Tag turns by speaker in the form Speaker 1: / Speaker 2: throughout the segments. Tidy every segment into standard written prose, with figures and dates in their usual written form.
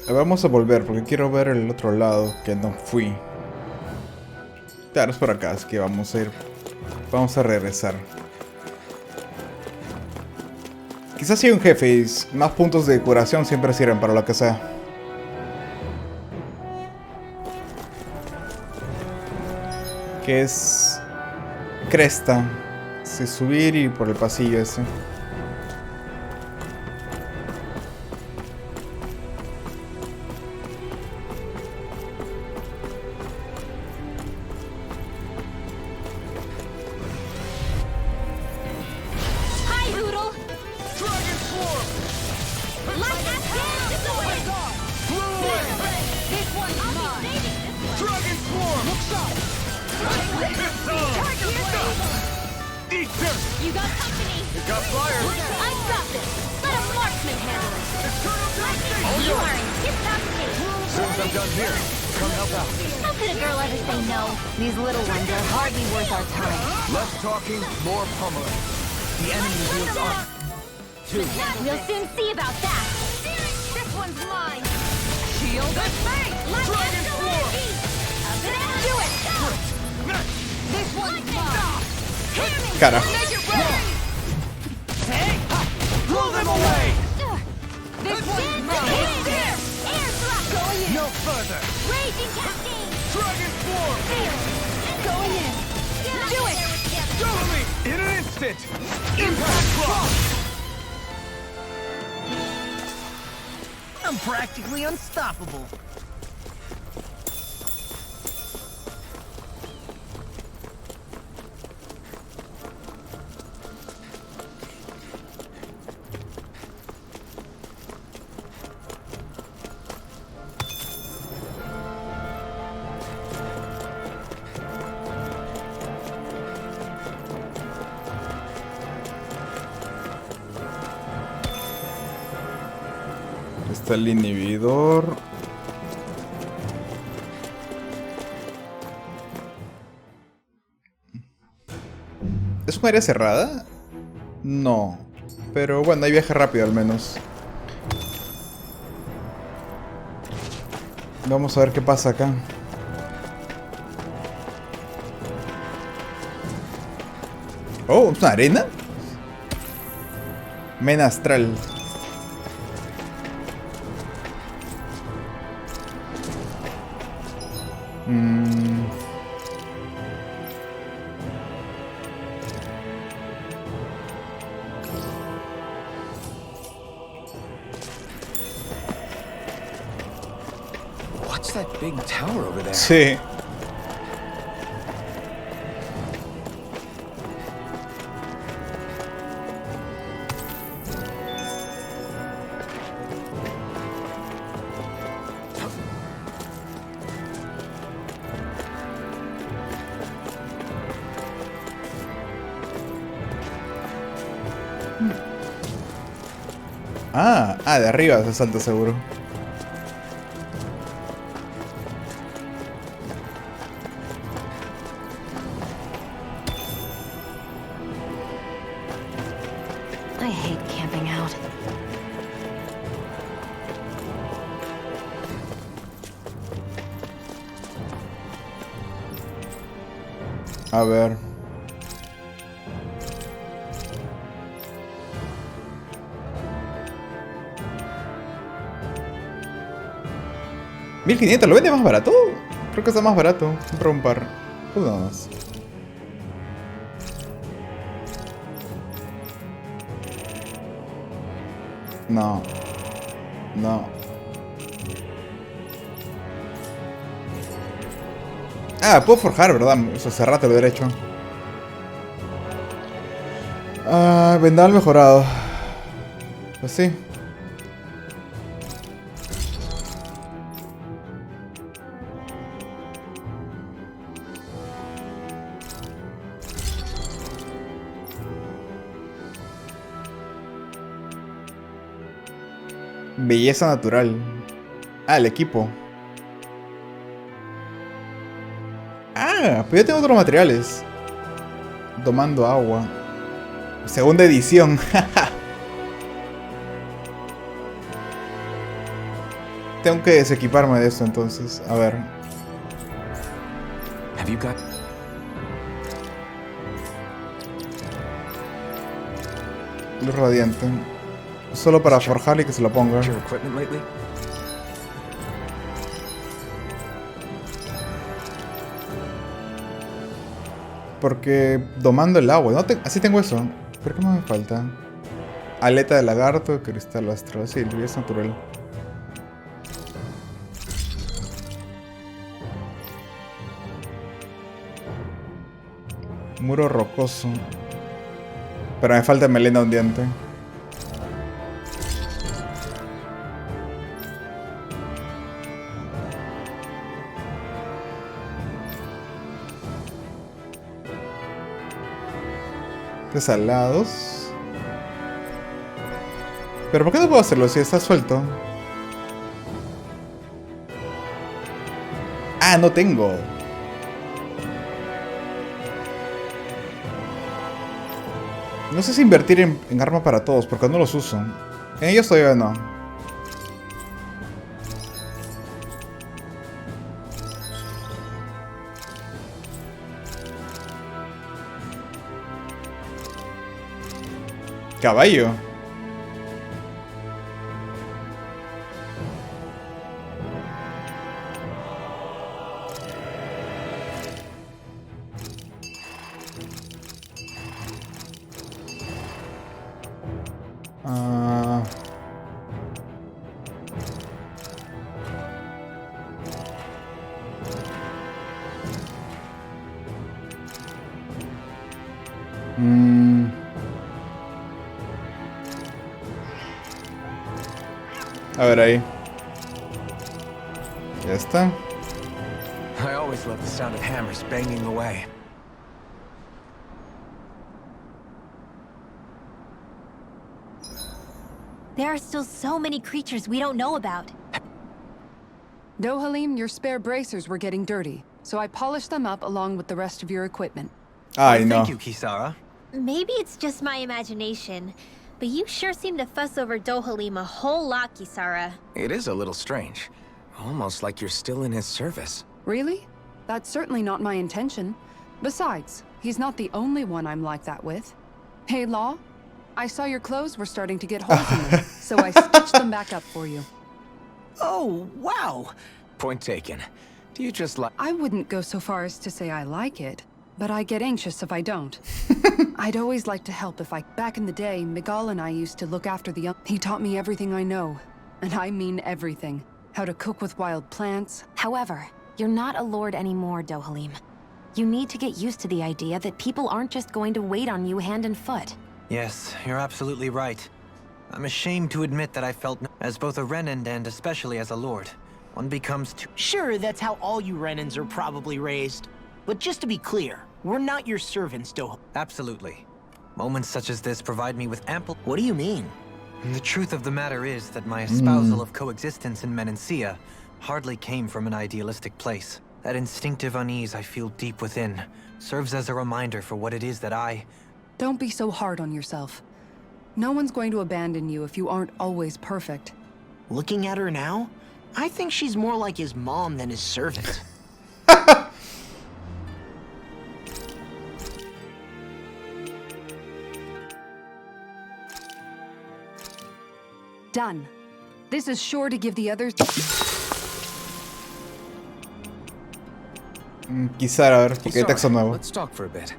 Speaker 1: Vamos a volver porque quiero ver el otro lado que no fui. Claro, es por acá, así que vamos a ir. Vamos a regresar. Quizás si hay un jefe y más puntos de curación siempre sirven para lo que sea. Que es cresta. Sí, subir y por el pasillo ese.
Speaker 2: You got company! It got fired! I got this! Let a marksman handle it! You are incapacitated!
Speaker 3: Since I'm done here, come help out.
Speaker 2: How could a girl ever say no? These little ones are hardly worth our time.
Speaker 3: Less talking, more pummeling. The enemy wields armor. Two.
Speaker 2: We'll soon see about that! This one's mine! Shield and fate! Dragon form! Do it! This one's mine!
Speaker 1: Cara.
Speaker 3: Blow them away!
Speaker 2: This one's mine! Air thrust! Going in!
Speaker 3: No further!
Speaker 2: Raging cascade!
Speaker 3: Dragon form!
Speaker 2: Going in! Do it!
Speaker 3: Go me! In an instant! Impact cross! I'm practically unstoppable.
Speaker 1: Está el inhibidor. ¿Es un área cerrada? No. Pero bueno, hay viaje rápido al menos. Vamos a ver qué pasa acá. Oh, ¿es una arena? Mena astral.
Speaker 3: What's that big tower over there?
Speaker 1: Sí. De arriba se salta seguro.
Speaker 2: I hate camping out.
Speaker 1: A ver. ¿1500? ¿Lo vende más barato? Creo que está más barato. Compra un par. Uno más. No. No. Ah, puedo forjar, ¿verdad? Eso cerrate lo derecho. Ah, vendal mejorado. Pues sí. Belleza natural. Ah, el equipo. Ah, pero yo tengo otros materiales. Tomando agua. Segunda edición. Tengo que desequiparme de esto entonces. A ver.
Speaker 3: Have you got...
Speaker 1: Luz radiante. Solo para forjarle y que se lo ponga.
Speaker 3: your equipment lately?
Speaker 1: Porque domando el agua. No así tengo eso. ¿Pero qué más me falta? Aleta de lagarto, cristal astral. Sí, el es natural. Muro rocoso. Pero me falta melena ondeante. Desalados. Pero ¿por qué no puedo hacerlo si está suelto? Ah, no tengo. No sé si invertir en arma para todos, porque no los uso. En ellos todavía no. Caballo. A ver ahí. Ya está.
Speaker 3: I always love the sound of hammers banging away.
Speaker 2: There are still so many creatures we don't know about.
Speaker 4: Dohalim, your spare bracers were getting dirty, so I polished them up along with the rest of your equipment.
Speaker 1: Ay, no.
Speaker 3: Thank you, Kisara.
Speaker 2: Maybe it's just my imagination, but you sure seem to fuss over Dohalim a whole lot, Kisara.
Speaker 3: It is a little strange. Almost like you're still in his service.
Speaker 4: Really? That's certainly not my intention. Besides, he's not the only one I'm like that with. Hey, Law, I saw your clothes were starting to get holes in them, so I stitched them back up for you.
Speaker 3: Oh, wow! Point taken. Do you just like...
Speaker 4: I wouldn't go so far as to say I like it, but I get anxious if I don't. I'd always like to help if I... Back in the day, Miguel and I used to look after the young... He taught me everything I know. And I mean everything. How to cook with wild plants.
Speaker 5: However, you're not a lord anymore, Dohalim. You need to get used to the idea that people aren't just going to wait on you hand and foot.
Speaker 6: Yes, you're absolutely right. I'm ashamed to admit that I felt as both a Renan and especially as a lord. One becomes too...
Speaker 7: Sure, that's how all you Renans are probably raised. But just to be clear, we're not your servants, Dohalim.
Speaker 6: Absolutely. Moments such as this provide me with ample...
Speaker 7: What do you mean?
Speaker 6: The truth of the matter is that my espousal of coexistence in Menancia hardly came from an idealistic place. That instinctive unease I feel deep within serves as a reminder for what it is that I...
Speaker 4: Don't be so hard on yourself. No one's going to abandon you if you aren't always perfect.
Speaker 7: Looking at her now, I think she's more like his mom than his servant.
Speaker 4: Done. This is sure to give the others...
Speaker 1: Quizá, a ver, porque hay texto nuevo.
Speaker 3: Let's talk for a bit.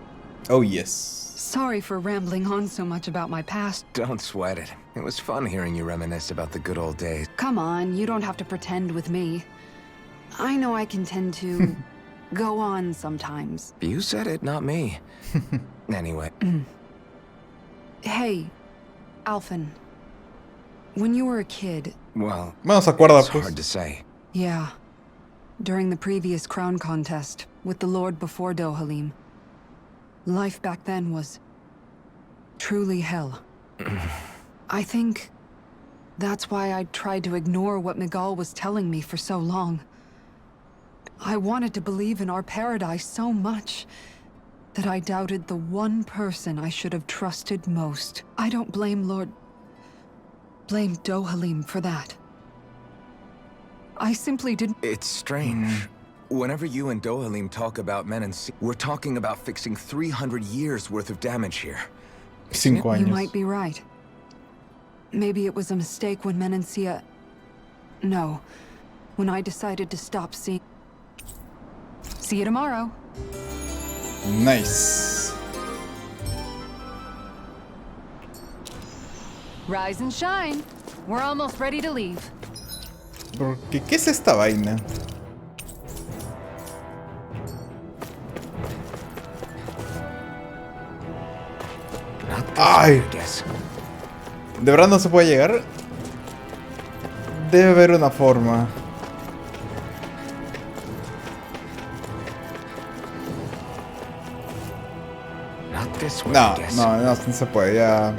Speaker 1: Oh, yes.
Speaker 4: Sorry for rambling on so much about my past.
Speaker 3: Don't sweat it. It was fun hearing you reminisce about the good old days.
Speaker 4: Come on, you don't have to pretend with me. I know I can tend to go on sometimes.
Speaker 3: You said it, not me. Anyway.
Speaker 4: Hey, Alphen. When you were a kid...
Speaker 3: Well,
Speaker 1: Bueno, se acuerda,
Speaker 3: it's
Speaker 1: pues.
Speaker 3: hard to say.
Speaker 4: Yeah. During the previous crown contest, with the Lord before Dohalim. Life back then was... truly hell. I think... that's why I tried to ignore what Miguel was telling me for so long. I wanted to believe in our paradise so much... that I doubted the one person I should have trusted most. I don't blame blame Dohalim for that. I simply didn't...
Speaker 3: It's strange. Whenever you and Dohalim talk about Menancia, we're talking about fixing 300 years worth of damage here.
Speaker 1: 5
Speaker 4: You
Speaker 1: años.
Speaker 4: might be right. Maybe it was a mistake when Menancia... No. When I decided to stop seeing... See you tomorrow.
Speaker 1: Nice.
Speaker 4: Rise and shine. We're almost ready to leave.
Speaker 1: Porque, ¿qué es esta vaina? Ay, ¿de verdad no se puede llegar? Debe haber una forma. No se puede, ya.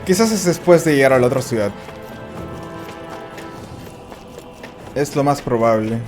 Speaker 1: Quizás es después de llegar a la otra ciudad. Es lo más probable.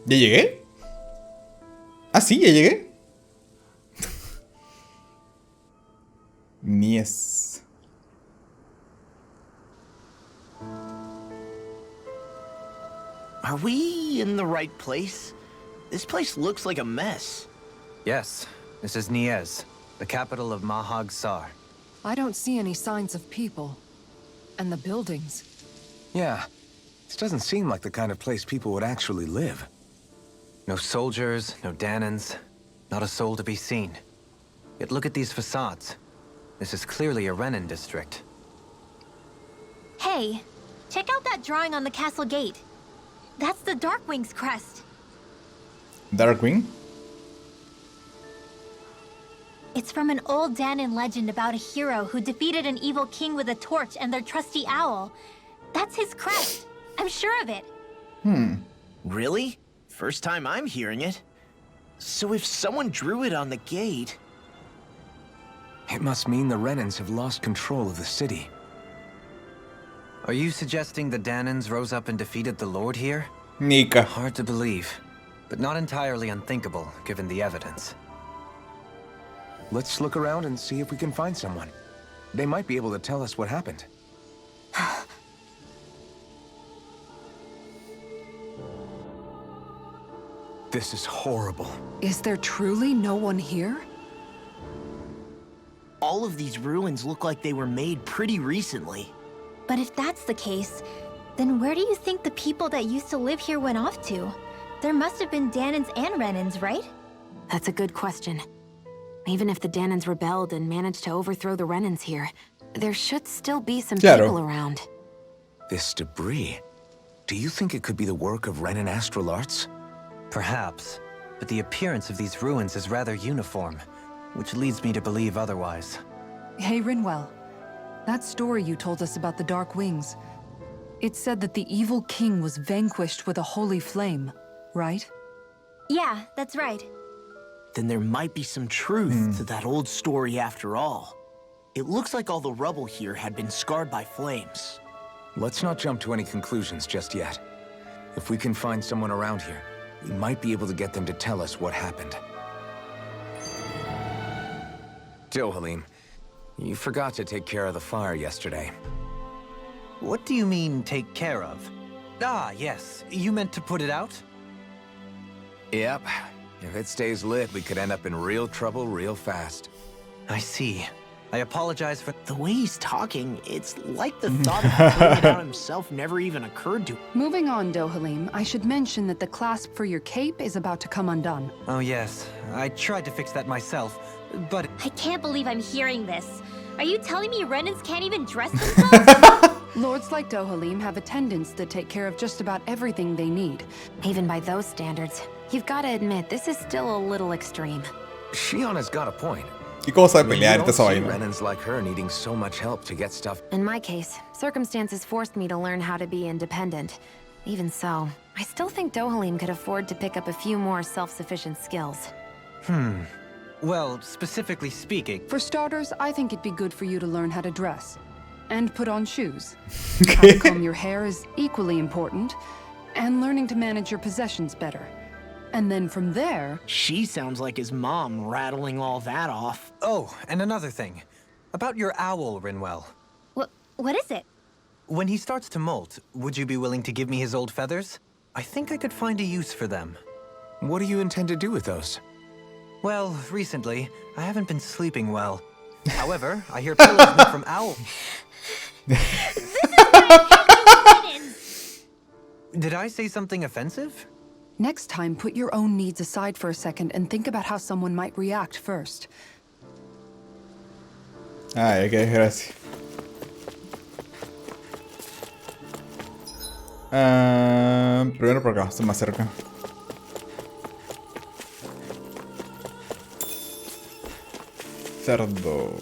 Speaker 1: ¿Ya llegué? Ah, sí, ya llegué. Nies.
Speaker 7: Are we in the right place? This place looks like a mess.
Speaker 6: Yes, this is Nies, the capital of Mahag Sar.
Speaker 4: I don't see any signs of people. And the buildings.
Speaker 3: Yeah, this doesn't seem like the kind of place people would actually live.
Speaker 6: No soldiers, no Danans, not a soul to be seen. Yet look at these facades. This is clearly a Renan district.
Speaker 2: Hey, check out that drawing on the castle gate. That's the Darkwing's crest.
Speaker 1: Darkwing?
Speaker 2: It's from an old Danan legend about a hero who defeated an evil king with a torch and their trusty owl. That's his crest. I'm sure of it.
Speaker 7: Really? First time I'm hearing it. So if someone drew it on the gate...
Speaker 3: It must mean the Renans have lost control of the city.
Speaker 6: Are you suggesting the Danans rose up and defeated the Lord here?
Speaker 1: Nika.
Speaker 6: Hard to believe, but not entirely unthinkable, given the evidence.
Speaker 3: Let's look around and see if we can find someone. They might be able to tell us what happened. This is horrible.
Speaker 4: Is there truly no one here?
Speaker 7: All of these ruins look like they were made pretty recently.
Speaker 2: But if that's the case, then where do you think the people that used to live here went off to? There must have been Danans and Renans, right?
Speaker 5: That's a good question. Even if the Danans rebelled and managed to overthrow the Renans here, there should still be some people around.
Speaker 3: This debris... Do you think it could be the work of Renan astral arts?
Speaker 6: Perhaps, but the appearance of these ruins is rather uniform, which leads me to believe otherwise.
Speaker 4: Hey, Rinwell. That story you told us about the Dark Wings. It said that the evil king was vanquished with a holy flame, right?
Speaker 2: Yeah, that's right.
Speaker 7: Then there might be some truth to that old story after all. It looks like all the rubble here had been scarred by flames.
Speaker 3: Let's not jump to any conclusions just yet. If we can find someone around here, we might be able to get them to tell us what happened. Dohalim, you forgot to take care of the fire yesterday.
Speaker 6: What do you mean, take care of? Ah, yes. You meant to put it out?
Speaker 3: Yep. If it stays lit, we could end up in real trouble real fast.
Speaker 6: I see. I apologize for...
Speaker 7: The way he's talking, it's like the thought of putting it out himself never even occurred to him.
Speaker 4: Moving on, Dohalim, I should mention that the clasp for your cape is about to come undone.
Speaker 6: Oh, yes. I tried to fix that myself, but...
Speaker 2: I can't believe I'm hearing this. Are you telling me Renans can't even dress themselves?
Speaker 4: Lords like Dohalim have attendants that take care of just about everything they need.
Speaker 5: Even by those standards, you've got to admit, this is still a little extreme.
Speaker 3: Shionna's got a point.
Speaker 1: ¿Y cómo sabe
Speaker 3: I mean,
Speaker 1: pelear
Speaker 3: you
Speaker 1: esta
Speaker 3: don't see
Speaker 1: vaina?
Speaker 3: Renans like her needing so much help to get stuff.
Speaker 5: In my case, circumstances forced me to learn how to be independent. Even so, I still think Dohalim could afford to pick up a few more self-sufficient skills.
Speaker 6: Well, specifically speaking...
Speaker 4: For starters, I think it'd be good for you to learn how to dress. And put on shoes. How to comb your hair is equally important. And learning to manage your possessions better. And then from there...
Speaker 7: She sounds like his mom rattling all that off.
Speaker 6: Oh, and another thing. About your owl, Rinwell.
Speaker 2: What is it?
Speaker 6: When he starts to molt, would you be willing to give me his old feathers? I think I could find a use for them.
Speaker 3: What do you intend to do with those?
Speaker 6: Well, recently, I haven't been sleeping well. However, I hear pillows made from owl... Did I say something offensive?
Speaker 4: Next time, put your own needs aside for a second and think about how someone might react first.
Speaker 1: Ay, ok, gracias. Primero por acá, está más cerca. Cerdo.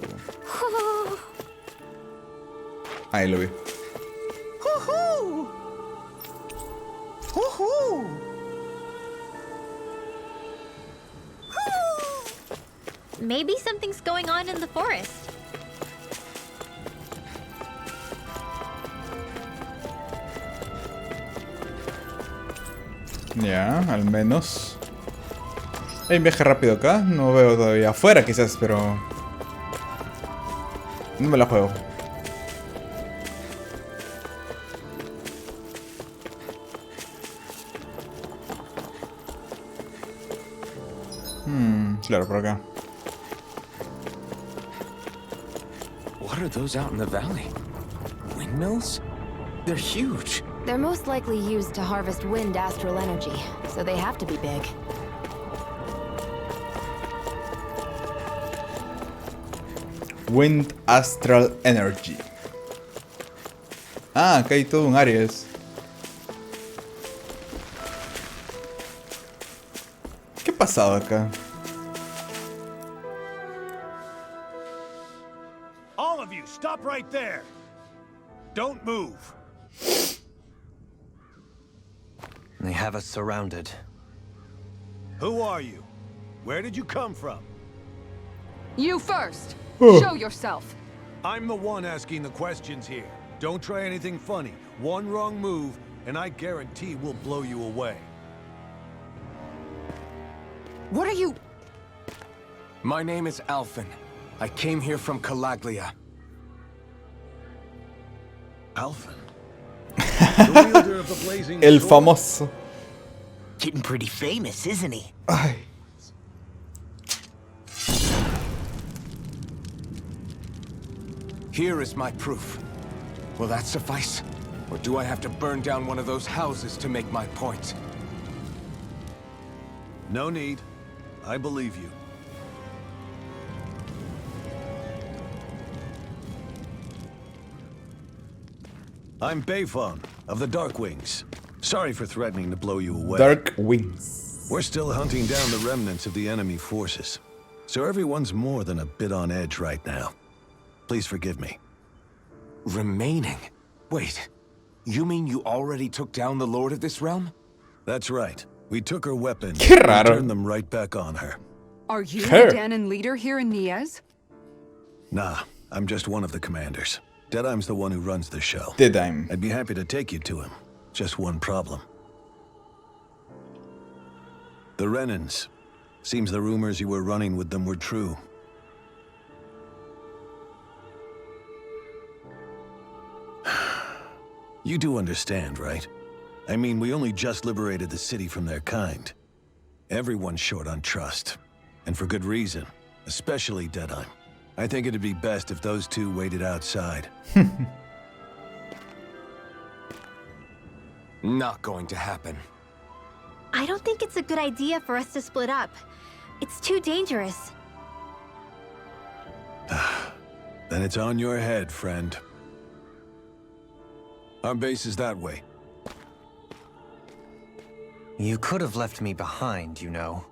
Speaker 1: Ahí lo vi.
Speaker 2: Maybe something's going on in the forest.
Speaker 1: Ya, al menos. Hay un viaje rápido acá. No veo todavía afuera quizás, pero... No me la juego. Claro, por acá.
Speaker 3: What are those out in the valley? Windmills? They're huge.
Speaker 5: They're most likely used to harvest wind astral energy, so they have to be big.
Speaker 1: Wind Astral Energy. Ah, acá hay todo un Aries. ¿Qué ha pasado acá?
Speaker 8: All of you, stop right there. Don't move.
Speaker 6: They have us surrounded.
Speaker 8: Who are you? Where did you come from?
Speaker 4: You first! Show yourself!
Speaker 8: I'm the one asking the questions here. Don't try anything funny. One wrong move, and I guarantee we'll blow you away.
Speaker 4: What are you...
Speaker 3: My name is Alphen. I came here from Calaglia.
Speaker 8: Alphen. The wielder of the blazing
Speaker 1: El
Speaker 8: sword.
Speaker 1: famoso.
Speaker 7: Getting pretty famous, isn't he?
Speaker 1: Ay.
Speaker 3: Here is my proof. Will that suffice? Or do I have to burn down one of those houses to make my point?
Speaker 8: No need. I believe you. I'm Bayfon of the Dark Wings. Sorry for threatening to blow you away.
Speaker 1: Dark Wings.
Speaker 8: We're still hunting down the remnants of the enemy forces. So everyone's more than a bit on edge right now. Please forgive me.
Speaker 3: Remaining? Wait, you mean you already took down the Lord of this realm?
Speaker 8: That's right. We took her weapons
Speaker 1: Qué
Speaker 8: and
Speaker 1: raro.
Speaker 8: turned them right back on her.
Speaker 4: Are you
Speaker 1: Her.
Speaker 4: the Danon leader here in Niez?
Speaker 8: Nah, I'm just one of the commanders. Deadime's the one who runs the show.
Speaker 1: Deadime.
Speaker 8: I'd be happy to take you to him. Just one problem. The Renans. Seems the rumors you were running with them were true. You do understand, right? I mean, we only just liberated the city from their kind. Everyone's short on trust. And for good reason. Especially Deadeye. I think it'd be best if those two waited outside.
Speaker 3: Not going to happen.
Speaker 9: I don't think it's a good idea for us to split up. It's too dangerous.
Speaker 8: Then it's on your head, friend. Our base is that way.
Speaker 6: You could have left me behind, you know.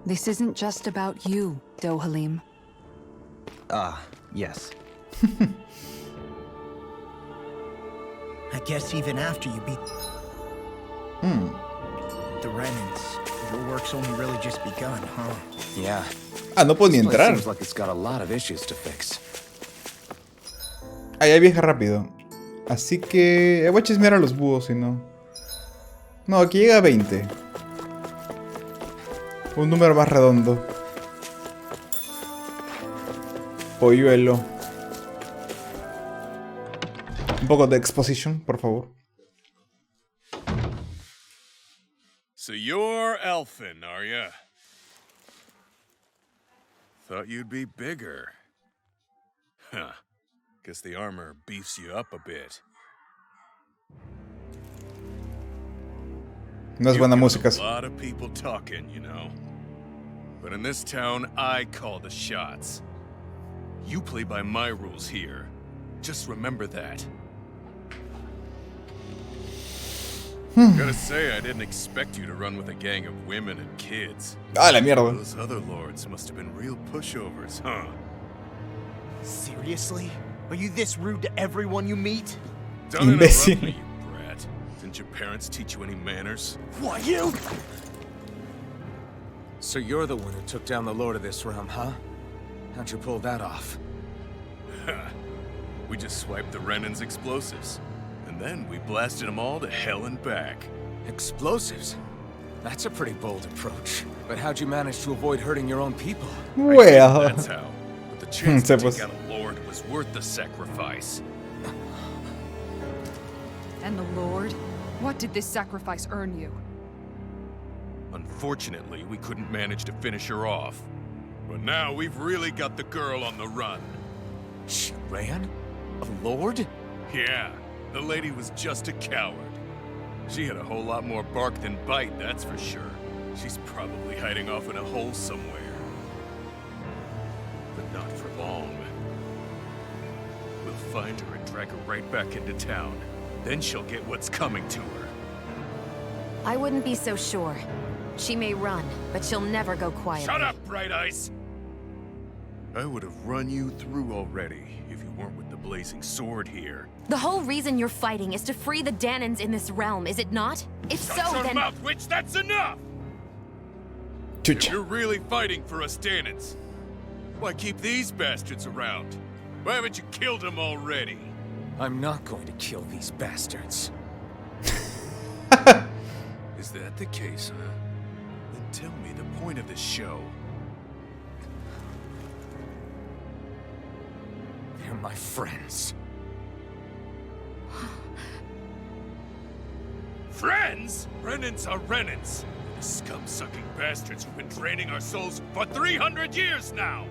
Speaker 4: This isn't just about you, Dohalim.
Speaker 6: Ah, yes.
Speaker 7: I guess even after you beat the Renans, your work's only really just begun, huh?
Speaker 3: Yeah.
Speaker 1: Ah, no puedo ni
Speaker 3: This place
Speaker 1: entrar.
Speaker 3: seems like it's got a lot of issues to fix.
Speaker 1: Allá viaja rápido. Así que voy a chismear a los búhos, si no. No, aquí llega a 20. Un número más redondo. Polluelo. Un poco de exposition, por favor.
Speaker 10: So you're elfin, are ya? Thought you'd be bigger. Huh. Guess the armor beefs you up a bit.
Speaker 1: No es buena música.
Speaker 10: A lot of people talking, you know. But in this town, I call the shots. You play by my rules here. Just remember that. Gotta say, I didn't expect you to run with a gang of women and kids.
Speaker 1: Ah, la mierda.
Speaker 10: Those other lords must have been real pushovers, huh?
Speaker 7: Seriously? Are you this rude to everyone you meet?
Speaker 10: Don't interrupt
Speaker 1: Imbécil.
Speaker 10: me, you brat. Didn't your parents teach you any manners?
Speaker 7: Why, you?
Speaker 3: So you're the one who took down the lord of this realm, huh? How'd you pull that off?
Speaker 10: We just swiped the Renan's explosives. And then we blasted them all to hell and back.
Speaker 3: Explosives? That's a pretty bold approach. But how'd you manage to avoid hurting your own people?
Speaker 1: Well.
Speaker 10: That's how. But the chance to
Speaker 1: pues.
Speaker 10: take out a lord was worth the sacrifice.
Speaker 4: And the Lord? What did this sacrifice earn you?
Speaker 10: Unfortunately, we couldn't manage to finish her off. But now we've really got the girl on the run.
Speaker 3: She ran? A lord?
Speaker 10: Yeah, the lady was just a coward. She had a whole lot more bark than bite, that's for sure. She's probably hiding off in a hole somewhere. But not for long. We'll find her and drag her right back into town. Then she'll get what's coming to her.
Speaker 5: I wouldn't be so sure. She may run, but she'll never go quiet.
Speaker 10: Shut up, Bright Eyes! I would have run you through already if you weren't with the blazing sword here.
Speaker 5: The whole reason you're fighting is to free the Danans in this realm, is it not? If
Speaker 10: Shut
Speaker 5: so,
Speaker 10: your
Speaker 5: then...
Speaker 10: mouth, witch! That's enough! If you're really fighting for us Danans, why keep these bastards around? Why haven't you killed them already?
Speaker 3: I'm not going to kill these bastards.
Speaker 10: Is that the case, huh? Then tell me the point of this show.
Speaker 3: They're my friends.
Speaker 10: Friends? Renans are Renans. Scum-sucking bastards who've been draining our souls for 300 years now!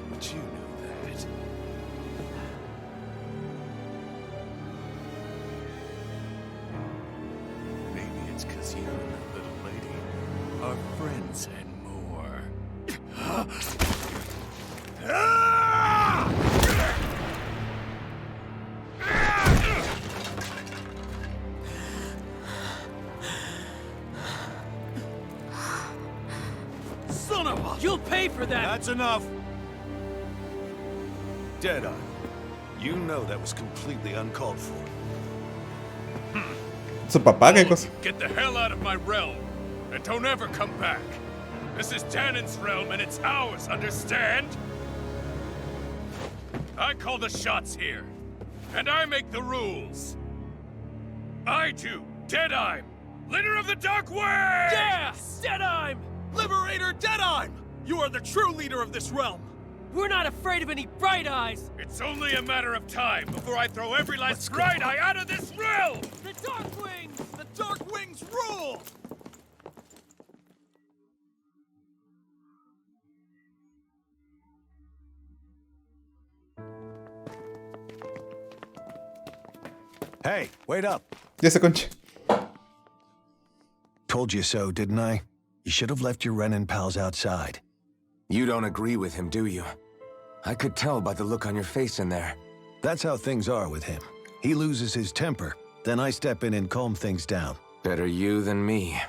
Speaker 10: But you know that. Maybe it's 'cause you and that little lady are friends and more.
Speaker 8: Son of a... You'll pay for that! That's enough! Deadeye, you know that was completely uncalled for.
Speaker 1: Su papá, qué cosa.
Speaker 10: Get the hell out of my realm, and don't ever come back. This is Danan's realm, and it's ours, understand? I call the shots here, and I make the rules. I do, Deadeye, leader of the Dark Way!
Speaker 11: Yeah! Deadeye! Liberator Deadeye! You are the true leader of this realm! We're not afraid of any Bright Eyes!
Speaker 10: It's only a matter of time before I throw every last Bright Eye out of this realm!
Speaker 11: The Dark Wings! The Dark Wings rule!
Speaker 8: Hey, wait up.
Speaker 1: Ya se concha.
Speaker 8: Told you so, didn't I? You should have left your Renin pals outside.
Speaker 3: You don't agree with him, do you? I could tell by the look on your face in there.
Speaker 8: That's how things are with him. He loses his temper, then I step in and calm things down.
Speaker 3: Better you than me.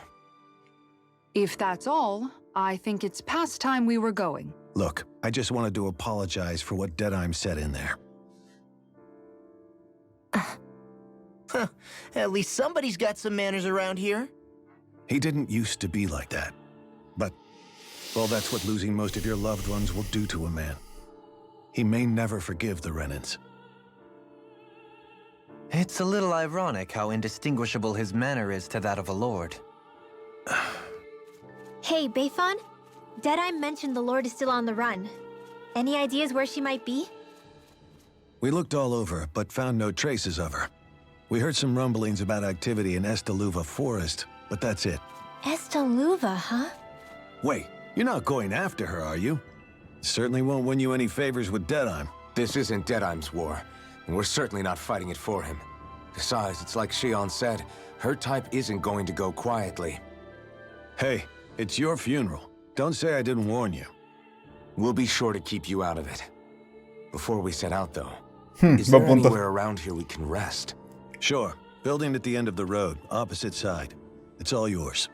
Speaker 4: If that's all, I think it's past time we were going.
Speaker 8: Look, I just wanted to apologize for what Deadheim said in there.
Speaker 7: At least somebody's got some manners around here.
Speaker 8: He didn't used to be like that. But, well, that's what losing most of your loved ones will do to a man. He may never forgive the Renins.
Speaker 6: It's a little ironic how indistinguishable his manner is to that of a lord.
Speaker 9: Hey, Beifan? Deadeye mentioned the Lord is still on the run. Any ideas where she might be?
Speaker 8: We looked all over, but found no traces of her. We heard some rumblings about activity in Estaluva Forest, but that's it.
Speaker 9: Estaluva, huh?
Speaker 8: Wait, you're not going after her, are you? Certainly won't win you any favors with Deadheim.
Speaker 3: This isn't Deadheim's war, and we're certainly not fighting it for him. Besides, it's like Shion said, her type isn't going to go quietly.
Speaker 8: Hey, it's your funeral. Don't say I didn't warn you.
Speaker 3: We'll be sure to keep you out of it. Before we set out, though, is
Speaker 1: buen
Speaker 3: there
Speaker 1: punto.
Speaker 3: anywhere around here we can rest?
Speaker 8: Sure. Building at the end of the road, opposite side. It's all yours.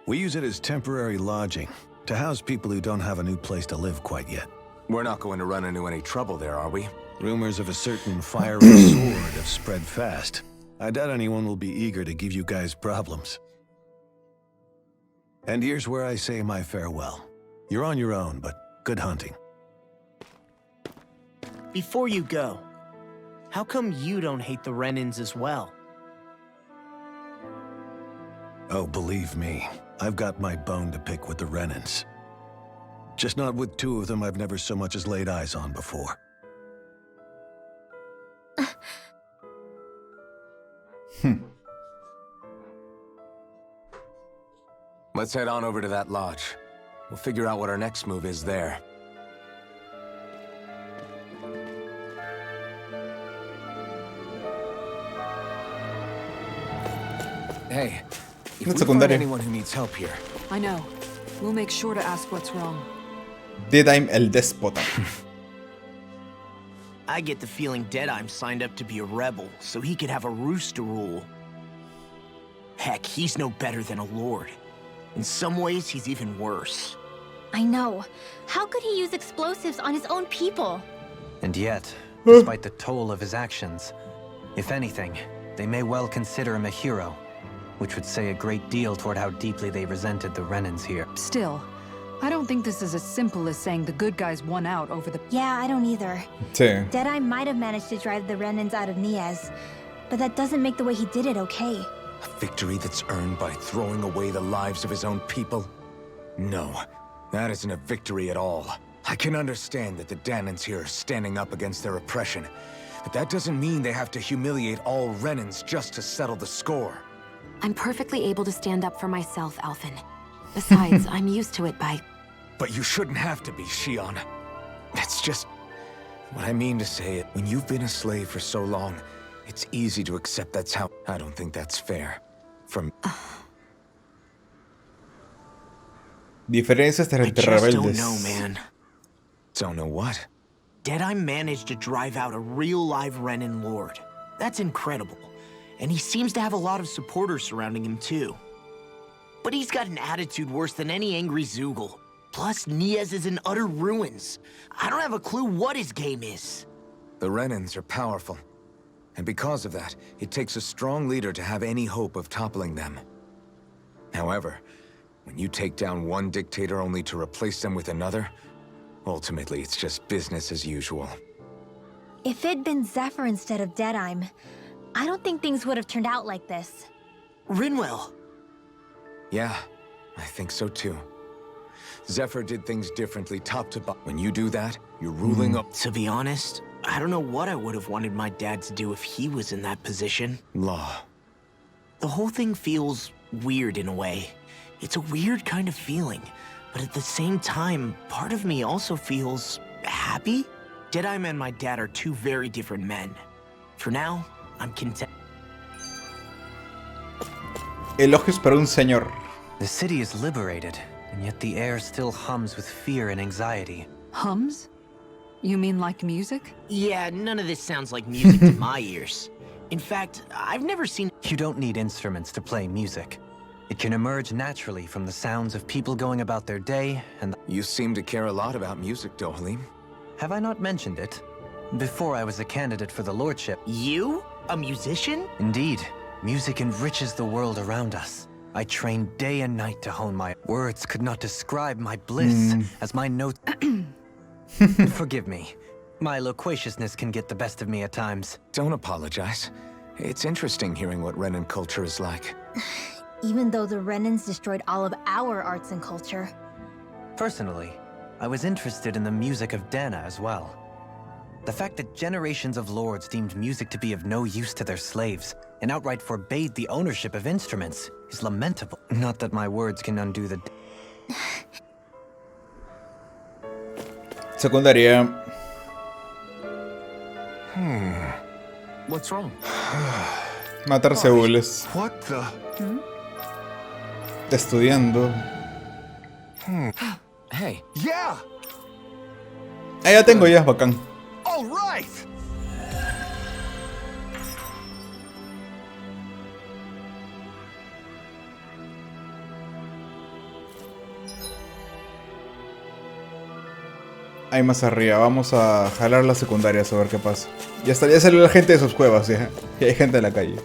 Speaker 8: We use it as temporary lodging, to house people who don't have a new place to live quite yet.
Speaker 3: We're not going to run into any trouble there, are we?
Speaker 8: Rumors of a certain fiery sword have spread fast. I doubt anyone will be eager to give you guys problems. And here's where I say my farewell. You're on your own, but good hunting.
Speaker 7: Before you go, how come you don't hate the Renins as well?
Speaker 8: Oh, believe me, I've got my bone to pick with the Renins. Just not with two of them I've never so much as laid eyes on before.
Speaker 3: Let's head on over to that lodge. We'll figure out what our next move is there. Hey, if we find anyone who needs help here.
Speaker 4: I know. We'll make sure to ask what's wrong.
Speaker 1: Deadheim el déspota.
Speaker 7: I get the feeling Deadheim signed up to be a rebel, so he could have a roost to rule. Heck, he's no better than a lord. In some ways, he's even worse.
Speaker 9: I know. How could he use explosives on his own people?
Speaker 6: And yet, despite the toll of his actions, if anything, they may well consider him a hero, which would say a great deal toward how deeply they resented the Renins here.
Speaker 4: Still, I don't think this is as simple as saying the good guys won out over the...
Speaker 9: Yeah, I don't either.
Speaker 1: Sí.
Speaker 9: Deadeye might have managed to drive the Renins out of Niaz, but that doesn't make the way he did it okay.
Speaker 3: A victory that's earned by throwing away the lives of his own people? No, that isn't a victory at all. I can understand that the Danans here are standing up against their oppression, but that doesn't mean they have to humiliate all Renins just to settle the score.
Speaker 5: I'm perfectly able to stand up for myself, Alphen. Besides, I'm used to it by...
Speaker 3: But you shouldn't have to be, Shion. That's just... what I mean to say. When you've been a slave for so long, it's easy to accept that's how... I don't think that's fair. From...
Speaker 1: Diferencias entre
Speaker 7: I just don't
Speaker 1: rebeldes.
Speaker 7: know, man.
Speaker 3: Don't know what?
Speaker 7: Deadeye managed to drive out a real live Renin lord. That's incredible. And he seems to have a lot of supporters surrounding him, too. But he's got an attitude worse than any angry Zoogle. Plus, Niaz is in utter ruins. I don't have a clue what his game is.
Speaker 3: The Renins are powerful. And because of that, it takes a strong leader to have any hope of toppling them. However, when you take down one dictator only to replace them with another, ultimately it's just business as usual.
Speaker 9: If it'd been Zephyr instead of Deadeye, I don't think things would have turned out like this.
Speaker 7: Rinwell!
Speaker 3: Yeah, I think so too. Zephyr did things differently top to bottom. When you do that, you're ruling up...
Speaker 7: To be honest, I don't know what I would have wanted my dad to do if he was in that position.
Speaker 3: Law.
Speaker 7: The whole thing feels weird in a way. It's a weird kind of feeling, but at the same time, part of me also feels happy. Deadeye and my dad are two very different men. For now, I'm content.
Speaker 1: Elogios para un señor.
Speaker 6: The city is liberated, and yet the air still hums with fear and anxiety.
Speaker 4: Hums? You mean like music?
Speaker 7: Yeah, none of this sounds like music to my ears. In fact, I've never seen...
Speaker 6: You don't need instruments to play music. It can emerge naturally from the sounds of people going about their day and...
Speaker 3: You seem to care a lot about music, Dohalim.
Speaker 6: Have I not mentioned it? Before I was a candidate for the lordship.
Speaker 7: You? A musician?
Speaker 6: Indeed. Music enriches the world around us. I trained day and night to hone my... Words could not describe my bliss, as my notes... Forgive me. My loquaciousness can get the best of me at times.
Speaker 3: Don't apologize. It's interesting hearing what Renan culture is like.
Speaker 9: Even though the Renans destroyed all of our arts and culture.
Speaker 6: Personally, I was interested in the music of Dana as well. The fact that generations of lords deemed music to be of no use to their slaves and outright forbade the ownership of instruments is lamentable. Not that my words can undo the...
Speaker 1: Secundaria.
Speaker 3: What's wrong?
Speaker 1: Matar células.
Speaker 3: What the?
Speaker 1: Estudiando.
Speaker 3: Hey. Yeah!
Speaker 1: Ah, ya tengo ya, bacán.
Speaker 3: All right!
Speaker 1: Ahí más arriba, vamos a jalar las secundarias a ver qué pasa. Ya salió la gente de sus cuevas, ya. Y hay gente en la calle.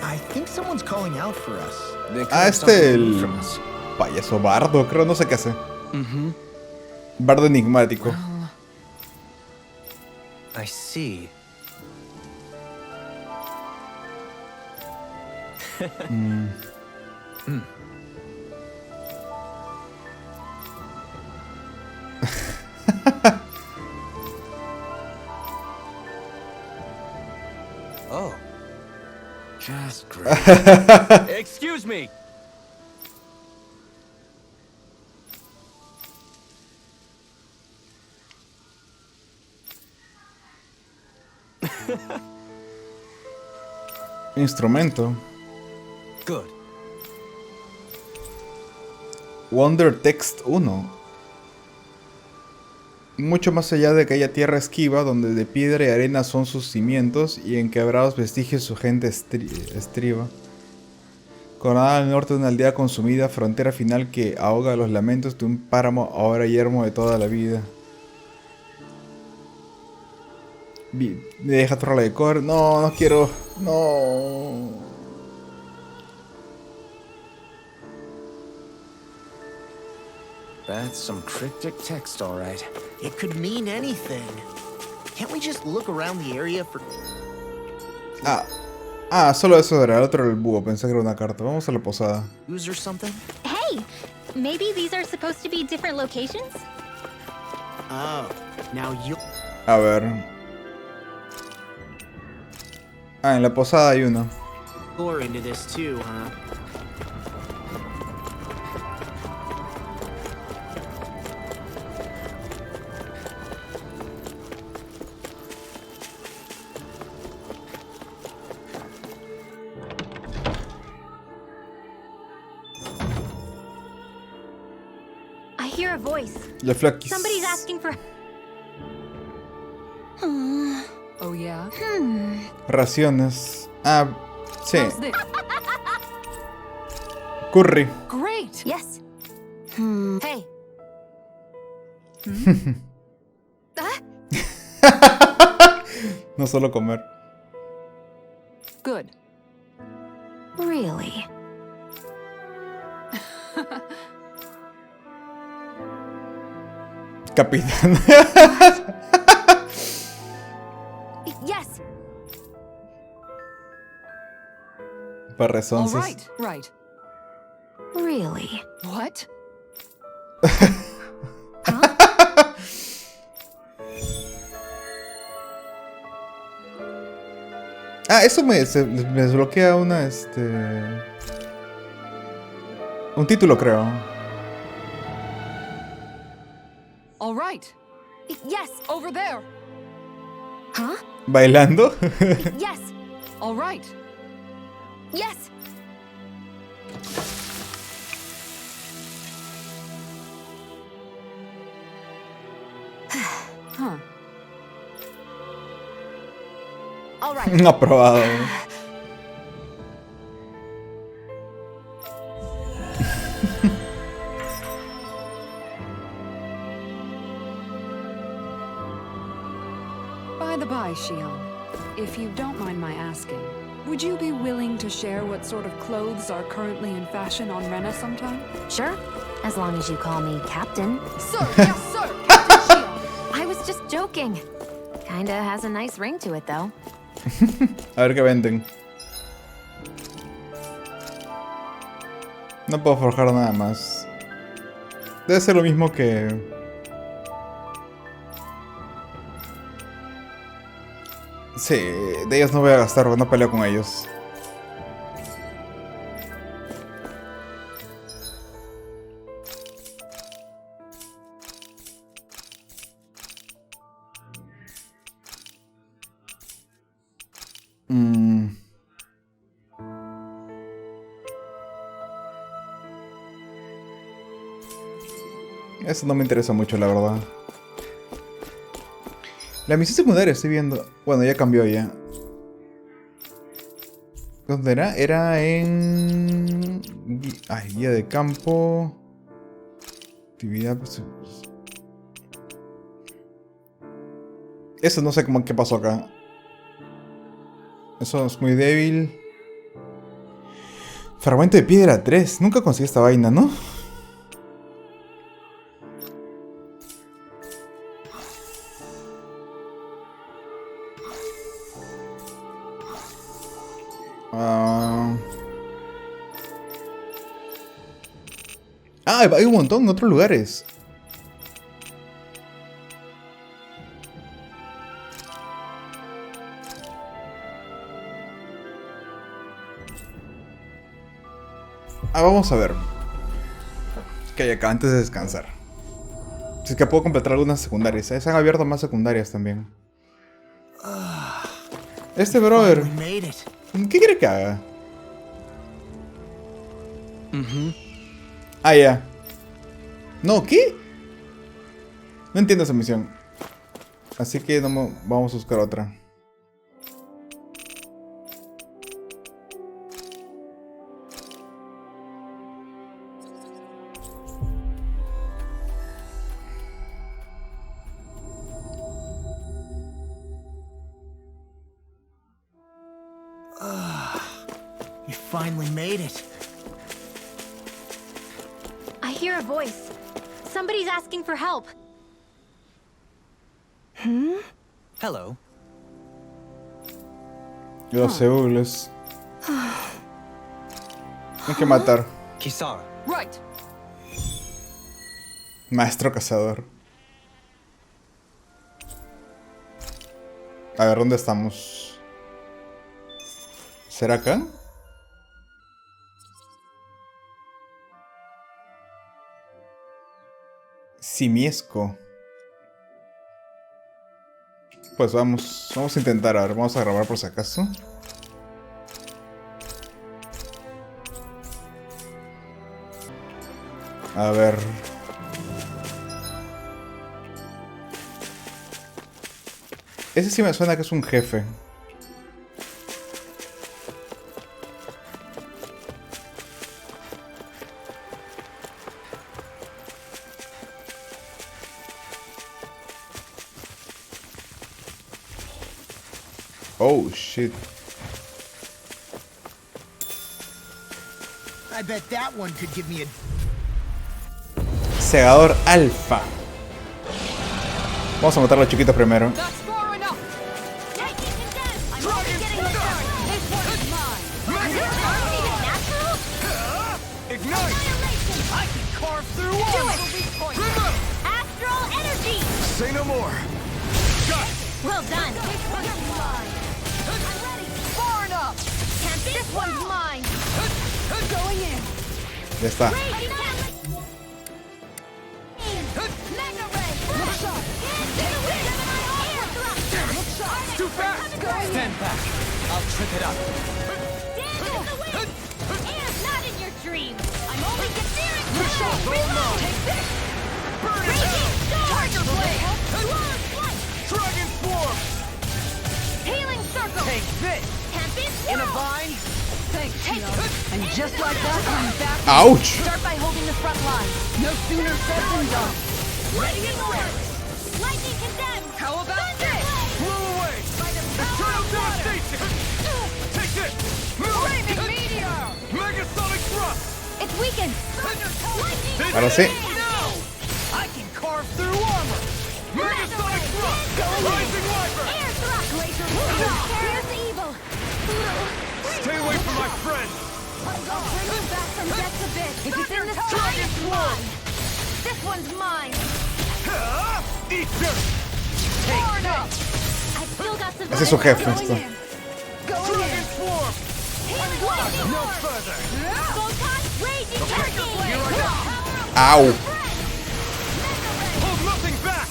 Speaker 7: I think someone's calling out for us.
Speaker 1: Ah, el payaso bardo, creo, no sé qué hace. Bardo enigmático.
Speaker 6: I see. Oh.
Speaker 3: Just great.
Speaker 11: Excuse me.
Speaker 1: Instrumento.
Speaker 6: Good.
Speaker 1: Wonder Text 1. Mucho más allá de aquella tierra esquiva donde de piedra y arena son sus cimientos y en quebrados vestigios su gente estriba. Coronada al norte de una aldea consumida, frontera final que ahoga los lamentos de un páramo ahora yermo de toda la vida. Me deja tu rola de core. No, no quiero. No.
Speaker 3: That's some cryptic text, all right.
Speaker 7: It could mean anything. Can't we just look around the area for...
Speaker 1: Solo eso era. El otro era el búho. Pensé que era una carta. Vamos a la posada.
Speaker 7: Use or something?
Speaker 9: Hey! Maybe these are supposed to be different locations?
Speaker 7: Oh, now you...
Speaker 1: A ver. En la posada hay uno.
Speaker 7: You're into this too, huh?
Speaker 9: I hear a voice.
Speaker 1: La flaquis.
Speaker 9: Somebody's asking for...
Speaker 4: Oh, yeah?
Speaker 1: Raciones. Sí.
Speaker 4: How's this?
Speaker 1: Curry.
Speaker 4: Great!
Speaker 9: Yes.
Speaker 5: Hey.
Speaker 1: No solo comer.
Speaker 4: Good.
Speaker 5: Really?
Speaker 1: Capitán.
Speaker 5: Yes.
Speaker 4: All
Speaker 1: Parrezonces.
Speaker 4: right.
Speaker 5: Really?
Speaker 4: What?
Speaker 1: Ah, eso me desbloquea una, un título, creo.
Speaker 4: All right.
Speaker 5: Yes.
Speaker 4: Over there.
Speaker 5: Huh?
Speaker 1: ¿Bailando?
Speaker 5: Yes.
Speaker 4: All right.
Speaker 5: Yes.
Speaker 4: Huh.
Speaker 5: All right.
Speaker 1: Aprobado.
Speaker 4: By the by, Shion, if you don't mind my asking, would you be willing to share what sort of clothes are currently in fashion on Rena sometime?
Speaker 5: Sure. As long as you call me Captain.
Speaker 4: Sir, yes, sir! Captain Shion!
Speaker 5: I was just joking. Kinda has a nice ring to it, though.
Speaker 1: A ver qué venden. No puedo forjar nada más. Debe ser lo mismo que... Sí, de ellos no voy a gastar, no peleo con ellos. Eso no me interesa mucho, la verdad. La misión secundaria estoy viendo... Bueno, ya cambió ya. ¿Dónde era? Era en... Ay, guía de campo... Actividad... Eso no sé cómo qué pasó acá. Eso es muy débil. Fragmento de piedra 3. Nunca conseguí esta vaina, ¿no? Hay un montón en otros lugares. Vamos a ver qué hay acá antes de descansar. Si es que puedo completar algunas secundarias. Se han abierto más secundarias también. Este brother, ¿qué quiere que haga? Ah, ya. No, ¿qué? No entiendo esa misión. Así que vamos a buscar otra.
Speaker 7: You finally made it.
Speaker 9: I hear a voice. Somebody's asking for help.
Speaker 6: Hello.
Speaker 1: Los Seules. Hay que matar.
Speaker 6: Kisara.
Speaker 4: Right.
Speaker 1: Maestro cazador. A ver, ¿dónde estamos? ¿Será acá? Simiesco. Pues vamos a intentar, a ver, vamos a grabar por si acaso. A ver. Ese sí me suena que es un jefe. Oh, shit.
Speaker 7: I bet that one could give me a...
Speaker 1: Segador alfa. Vamos a matar a los chiquitos primero.
Speaker 2: That's far enough. Taking it down. I'm only getting started. This one is mine. Even natural?
Speaker 11: Ignite! I can carve through
Speaker 2: Do
Speaker 11: walls!
Speaker 2: it. Weak point. Astral energy.
Speaker 3: Say no more.
Speaker 2: Well done. This one is mine. I'm ready. This one's mine. Going in.
Speaker 1: Ya está.
Speaker 2: Mega ray.
Speaker 11: Too fast! Stand back. I'll trip it up.
Speaker 2: Not in your dreams. I'm only considering.
Speaker 11: Take this! Burn it down!
Speaker 2: Tiger blade.
Speaker 11: Dragon Swarm!
Speaker 2: Healing circle.
Speaker 11: Take this!
Speaker 2: Can't be
Speaker 11: In a
Speaker 2: slow.
Speaker 11: vine?
Speaker 4: Thanks, Shion. And just like that, I'm back.
Speaker 1: Ouch!
Speaker 2: Start by holding the front line.
Speaker 4: No sooner said than done.
Speaker 2: Ready and work. Lightning condemned.
Speaker 11: How about this? Blow away! Eternal devastation! Take this!
Speaker 2: Flaming meteor.
Speaker 11: Megasonic thrust!
Speaker 2: It's weakened. Lightning.
Speaker 1: Ahora sí.
Speaker 11: No! I can carve through armor! Megasonic thrust! Rising Wyvern!
Speaker 2: Air thrust. Glacier thrust. Here's the evil.
Speaker 11: Stay away from my friends!
Speaker 2: I'll bring you back from death's abyss. If it's in the sky,
Speaker 11: Dragon
Speaker 2: it's
Speaker 11: Swarm!
Speaker 2: mine. This one's mine.
Speaker 11: Eat dirt! Take this!
Speaker 2: I've still got some.
Speaker 1: Ese es su jefe,
Speaker 2: Going
Speaker 1: esto.
Speaker 2: in. Going
Speaker 11: Dragon
Speaker 2: in.
Speaker 11: Swarm!
Speaker 2: Lightning
Speaker 11: No
Speaker 2: orb.
Speaker 11: further!
Speaker 2: Photon raging hurricane.
Speaker 11: Here I go!
Speaker 1: Ow!
Speaker 11: Hold nothing back!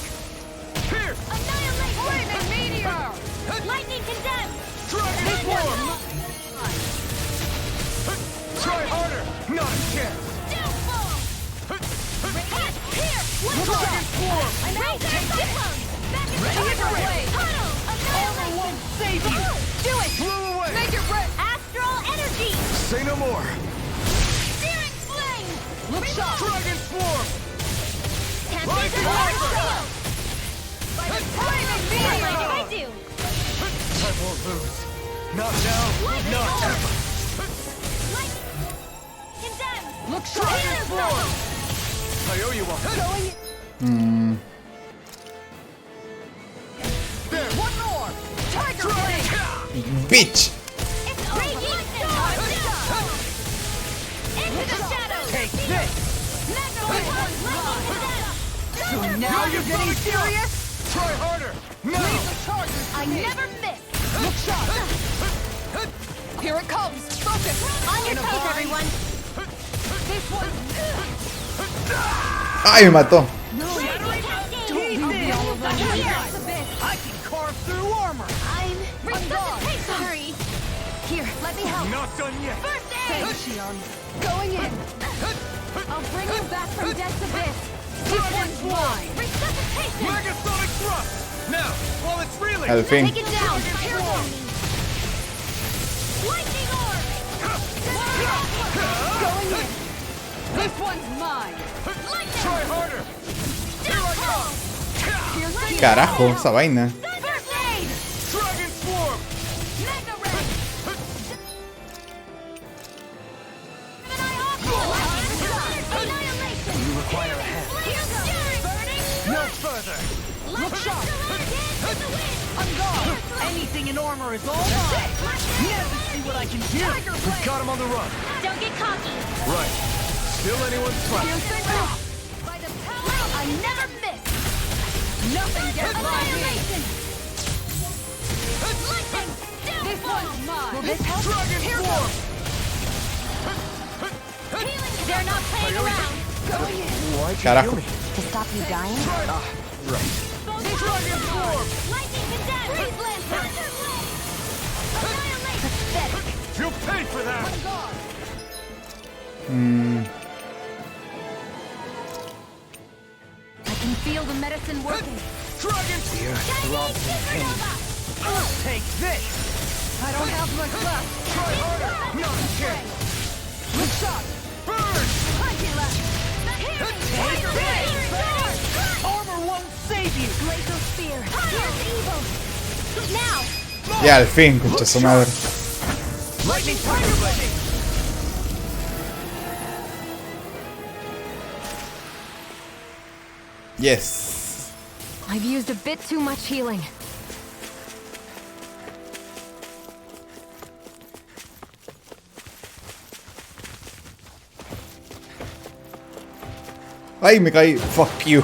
Speaker 11: Here!
Speaker 2: Annihilate. Flaming meteor. Lightning condemned.
Speaker 11: Dragon Swarm! Try harder! Not a chance!
Speaker 2: Downfall. Here.
Speaker 11: Dragon Swarm!
Speaker 2: I'm out. Take this one. Back in
Speaker 11: Ready
Speaker 2: the
Speaker 11: and ready.
Speaker 2: tunnel.
Speaker 11: Armor won't save you!
Speaker 2: Do it.
Speaker 11: Blew away!
Speaker 2: Make it red. Astral energy.
Speaker 11: Say no more!
Speaker 2: Searing flame.
Speaker 11: Look sharp! Dragon Swarm!
Speaker 2: Can't
Speaker 11: Lightning
Speaker 2: be
Speaker 11: Wyvern.
Speaker 2: By the flaming meteor. I do.
Speaker 11: I won't lose. Not now, not ever.
Speaker 2: Condemned.
Speaker 11: Look sharp! Dragon Swarm! I owe you one.
Speaker 1: Mm,
Speaker 11: There!
Speaker 2: One more. Tiger
Speaker 11: Dragon!
Speaker 2: blade.
Speaker 1: bitch!
Speaker 2: It's raging storm. Into the shadows.
Speaker 11: Take this!
Speaker 2: Mega lightning condemned.
Speaker 11: So now you're getting serious? Try harder! Now!
Speaker 2: I never miss.
Speaker 11: Look sharp!
Speaker 2: Here it comes. Focus. On your toes, everyone. This one.
Speaker 1: ¡Ay, me mató!
Speaker 11: I can carve through armor!
Speaker 2: I'm resuscitation. Sorry. Here, let me help.
Speaker 11: Not done yet!
Speaker 2: First aid. Going in. I'll bring you back from death's abyss. This one's mine. Resuscitation.
Speaker 11: Megasonic thrust! Now, while it's reeling!
Speaker 1: Al fin.
Speaker 2: Take it down. Lightning orb. Going in. This one's mine. Lightning.
Speaker 11: Try harder! Here I go!
Speaker 1: Carajo, esa vaina.
Speaker 2: First aid.
Speaker 11: Dragon Swarm!
Speaker 2: Mega ray. Annihilation.
Speaker 11: You require a hand.
Speaker 2: Burning.
Speaker 11: No further!
Speaker 2: Look sharp.
Speaker 11: I'm gone! Anything in armor is all mine! Never see what I can do! We've got him on the run!
Speaker 2: Don't get cocky.
Speaker 11: Right. Still anyone's fight.
Speaker 2: By the power, I never miss. Nothing gets by me. Lightning. This one's mine.
Speaker 11: Will this help? Dragon Swarm!
Speaker 2: They're not playing around. Going in.
Speaker 11: Why'd you
Speaker 1: Carajo.
Speaker 11: kill me?
Speaker 5: To stop you dying?
Speaker 11: Right. Dragon Swarm!
Speaker 2: Lightning condemned. Freeze lantern. Annihilate. Pathetic.
Speaker 11: You'll pay for that!
Speaker 1: Mm,
Speaker 2: I can feel the medicine working.
Speaker 11: Dragon Spear throbs in pain. Take this!
Speaker 4: I don't have much left.
Speaker 11: Try harder! Not a chance! Look sharp! Burn! Take this! Armor won't save you!
Speaker 2: Glacial spear. Here's evil. Now.
Speaker 1: ya al fin, concha su madre.
Speaker 11: Lightning Tiger Blade!
Speaker 1: Yes.
Speaker 5: I've used a bit too much healing.
Speaker 1: Ay, me caí. Fuck you.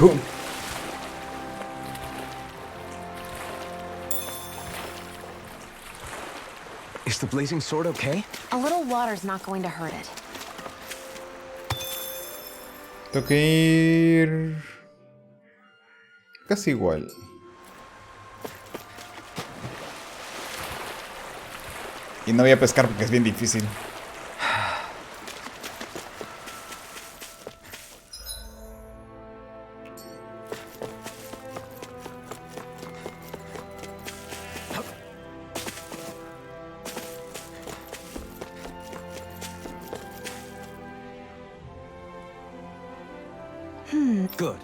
Speaker 3: Is the blazing sword okay?
Speaker 5: A little water's not going to hurt it.
Speaker 1: Tengo que ir... casi igual. Y no voy a pescar porque es bien difícil.
Speaker 6: Good.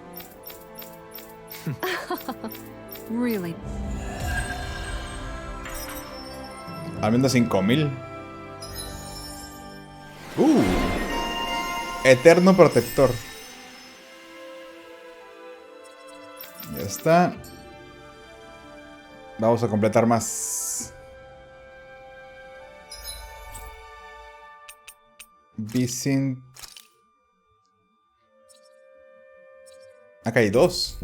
Speaker 4: Really?
Speaker 1: Al menos 5000. Eterno protector. Ya está. Vamos a completar más. Vicent. Acá hay 2.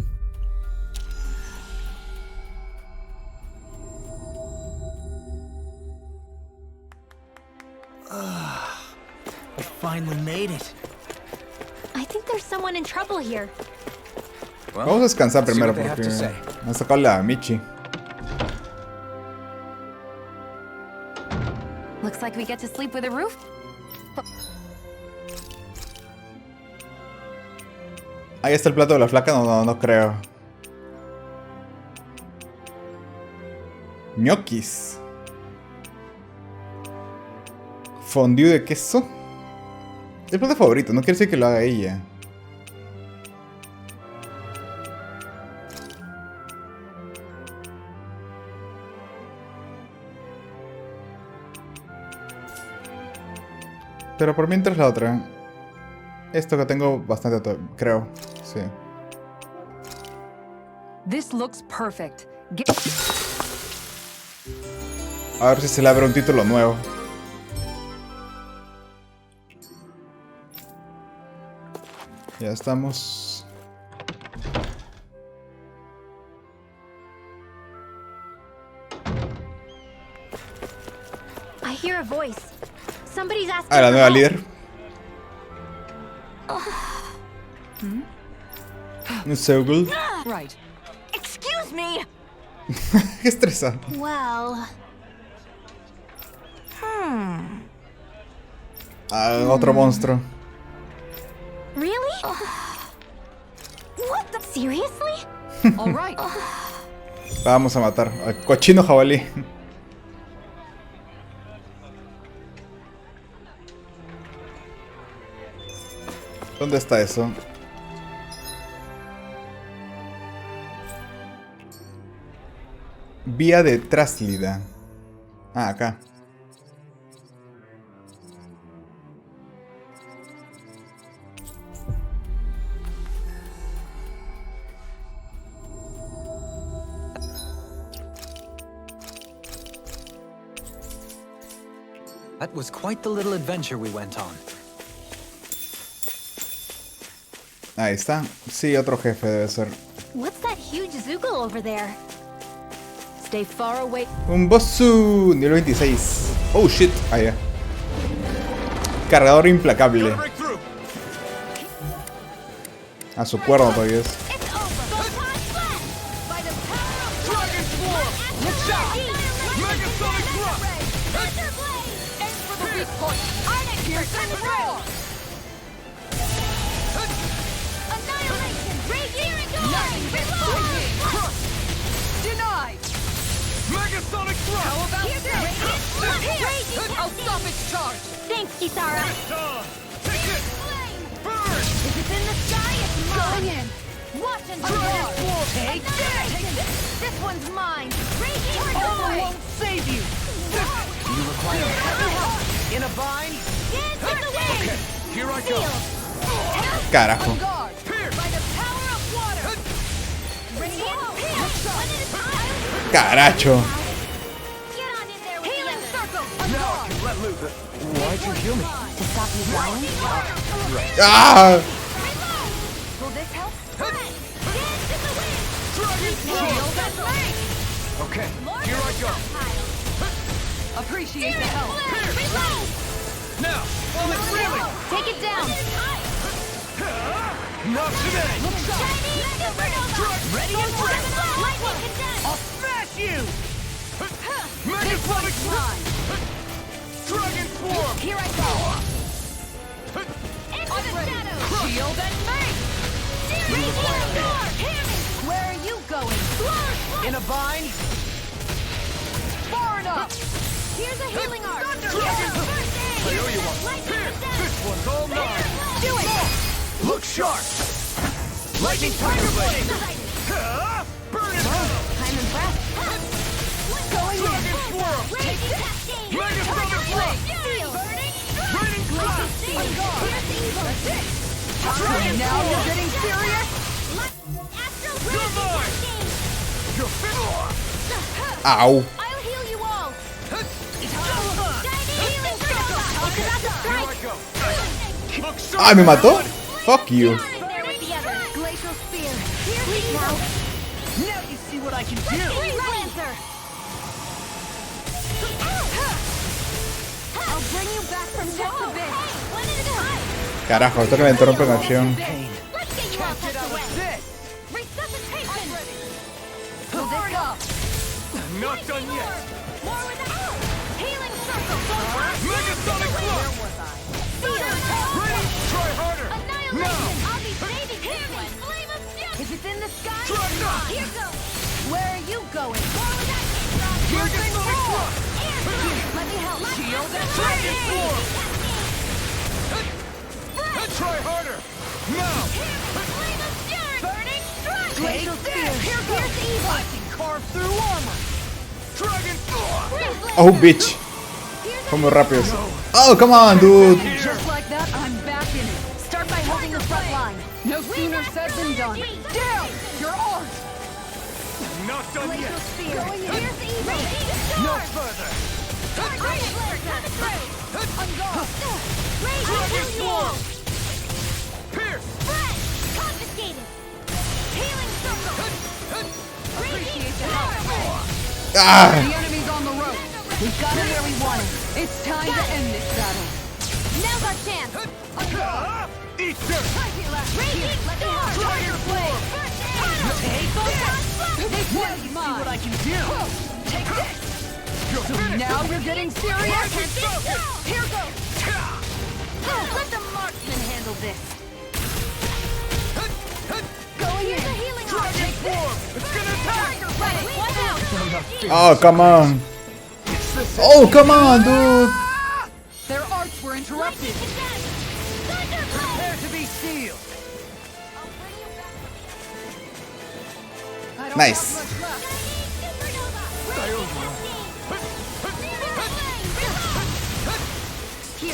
Speaker 7: We finally made it.
Speaker 9: I think there's someone in trouble here.
Speaker 3: Well,
Speaker 1: Vamos a descansar
Speaker 3: see
Speaker 1: primero
Speaker 3: what they have
Speaker 1: porque
Speaker 3: to say.
Speaker 1: me ha sacado la Michi.
Speaker 5: Looks like we get to sleep with a roof.
Speaker 1: Ahí está el plato de la flaca, no creo. Ñoquis. Fondue de queso. Es el plato favorito, no quiere decir que lo haga ella. Pero por mientras la otra. Esto que tengo bastante, creo. Sí.
Speaker 4: This looks perfect.
Speaker 1: A ver si se le abre un título nuevo. Ya estamos.
Speaker 9: I hear a voice. Somebody's asking.
Speaker 1: Ah, la
Speaker 9: for
Speaker 1: nueva
Speaker 9: help.
Speaker 1: líder. So good.
Speaker 4: Right.
Speaker 2: Excuse me!
Speaker 1: Qué estresa.
Speaker 9: Well,
Speaker 1: Ah, otro monstruo.
Speaker 9: really? What the? Seriously?
Speaker 4: All right.
Speaker 1: Vamos a matar al cochino jabalí. ¿Dónde está eso? Vía de Traslida. Ah, acá.
Speaker 6: That was quite the little adventure we went on.
Speaker 1: Ahí está. Sí, otro jefe debe ser.
Speaker 9: What's that huge Zoogle over there?
Speaker 4: Stay far away.
Speaker 1: Un bossu. Nivel 26. Oh shit. Ah, ya. Cargador implacable. A su cuerno todavía es.
Speaker 2: It's over! Go time flat! By the power of Dragon Form! Look out! Megasonic Thrust! Thunder Blade! Aim for the weak point! Arctic Piercing Roar! Annihilation! Radiant Nothing reload!
Speaker 11: Denied! Megasonic Thrust! How about
Speaker 2: Radiant
Speaker 11: I'll stop its charge!
Speaker 9: Thanks, Kisara.
Speaker 11: Take it!
Speaker 2: Flame!
Speaker 11: Burn!
Speaker 2: If it's in the sky, it's mine!
Speaker 11: Going in!
Speaker 2: Watch and
Speaker 11: Dragon
Speaker 2: roar!
Speaker 11: Form! Take
Speaker 2: Annihilation! This one's mine! Radiant
Speaker 11: Armor
Speaker 2: Noise!
Speaker 11: won't save you!
Speaker 6: You require heavy help. In a bind?
Speaker 2: Dance in the wind!
Speaker 3: Okay, here I go.
Speaker 1: Carajo.
Speaker 11: Guard! Pierce!
Speaker 2: By the power of water! Radiant Pierce! One at a time!
Speaker 1: Caracho.
Speaker 2: Get on in there with
Speaker 11: Healing
Speaker 2: the others!
Speaker 11: circle!
Speaker 3: Now I can let loose. Why'd you heal me?
Speaker 5: To stop you dying?
Speaker 1: Ah.
Speaker 2: Will this help? Dance in the wind!
Speaker 11: Dragon Form!
Speaker 2: Shield and light!
Speaker 3: Okay,
Speaker 2: Lord
Speaker 3: here
Speaker 2: of
Speaker 3: I
Speaker 2: the
Speaker 3: go.
Speaker 2: stockpile!
Speaker 4: Appreciate the help.
Speaker 11: Now, while it's reeling!
Speaker 2: Take it down.
Speaker 11: Not today!
Speaker 2: Ready and press. Lightning condensed.
Speaker 11: I'll smash you! Mega
Speaker 4: This
Speaker 11: Sonic
Speaker 4: one's mine.
Speaker 11: Dragon Form!
Speaker 2: Here I go. Into the shadows.
Speaker 4: Shield and make.
Speaker 2: Series healing sword. Hammy. Where are you going?
Speaker 11: In a bind?
Speaker 4: Far enough.
Speaker 2: Here's a healing arc.
Speaker 11: Dragon! I owe you one. Here! This one's all mine!
Speaker 2: Do it.
Speaker 11: Look sharp! Lightning Tiger Blade! Burn it!
Speaker 2: I'm impressed.
Speaker 11: Dragon Swirl!
Speaker 2: Raging cascade.
Speaker 11: Mega Sonic Blade!
Speaker 2: Seal. Burning.
Speaker 11: Raining Blast!
Speaker 2: Here's evil.
Speaker 4: Now you're getting serious?
Speaker 2: Astral
Speaker 11: You're
Speaker 2: raging
Speaker 11: mine.
Speaker 2: cascade.
Speaker 11: You're finished!
Speaker 1: Ow.
Speaker 2: I'll heal you all.
Speaker 11: Here I go! Look sharp!
Speaker 1: Ah, me mató. Fuck you.
Speaker 2: There with the others. Glacial spear. Here's now.
Speaker 11: Now you see what I can do!
Speaker 2: Freeze Lancer. I'll bring you back from death abyss. Hey, one at a time.
Speaker 1: Carajo, esto que me interrumpe en acción.
Speaker 2: Let's get you all
Speaker 11: Get
Speaker 2: tucked
Speaker 11: out
Speaker 2: away.
Speaker 11: of this!
Speaker 2: Resuscitation.
Speaker 4: Hurry up.
Speaker 11: Not done yet!
Speaker 2: More with the healing circle.
Speaker 11: Mega Sonic Blow! Ready? Try harder!
Speaker 2: Annihilation.
Speaker 11: Now!
Speaker 2: I'll be saving this one. Flame of fury. If it's in the sky,
Speaker 11: Try not!
Speaker 2: here goes. Where are you going? More with that drop.
Speaker 11: Mega Sonic Blow!
Speaker 2: Let me help.
Speaker 4: Shield and
Speaker 11: Dragon
Speaker 4: make.
Speaker 11: Form! Try harder! Now!
Speaker 2: Flame of fury. Burning strike.
Speaker 4: Glacial spear.
Speaker 2: Here goes. Here's evil.
Speaker 11: I can carve through armor! Dragon Form!
Speaker 2: Freeze
Speaker 1: Oh, bitch.
Speaker 2: Here's
Speaker 1: Fue muy rápido. Oh, come on, dude.
Speaker 4: Just like that, I'm back in it.
Speaker 2: Start by holding the front line.
Speaker 4: No sooner said than done. Down! Your art!
Speaker 11: Not done
Speaker 2: Glacial
Speaker 11: yet!
Speaker 2: spear. Here's evil.
Speaker 11: No further!
Speaker 2: Raging flare coming through. On guard. Raging
Speaker 11: Dragon
Speaker 2: heal you
Speaker 11: Swarm!
Speaker 2: all.
Speaker 11: Pierce!
Speaker 2: Spread. Confiscated. Healing circle. Raging flare.
Speaker 1: Ah.
Speaker 4: The enemy's on the road. We've got him where we want him. It's time to end this battle.
Speaker 2: Now's our chance.
Speaker 11: Eat dirt!
Speaker 2: Raging storm.
Speaker 11: Dragon Form!
Speaker 2: Take those.
Speaker 4: This one's
Speaker 11: See
Speaker 4: mine.
Speaker 11: what I can do!
Speaker 4: Take this.
Speaker 11: You're finished!
Speaker 4: Now you're getting serious.
Speaker 2: Here goes. Let the marksman handle this. Going in. The healing arc.
Speaker 11: Dragon Form! It's gonna attack!
Speaker 2: One out.
Speaker 1: Oh, come on. Oh, come on, dude.
Speaker 4: Their arts were interrupted.
Speaker 11: Prepare to be sealed!
Speaker 4: I don't
Speaker 1: Nice.
Speaker 4: have much left.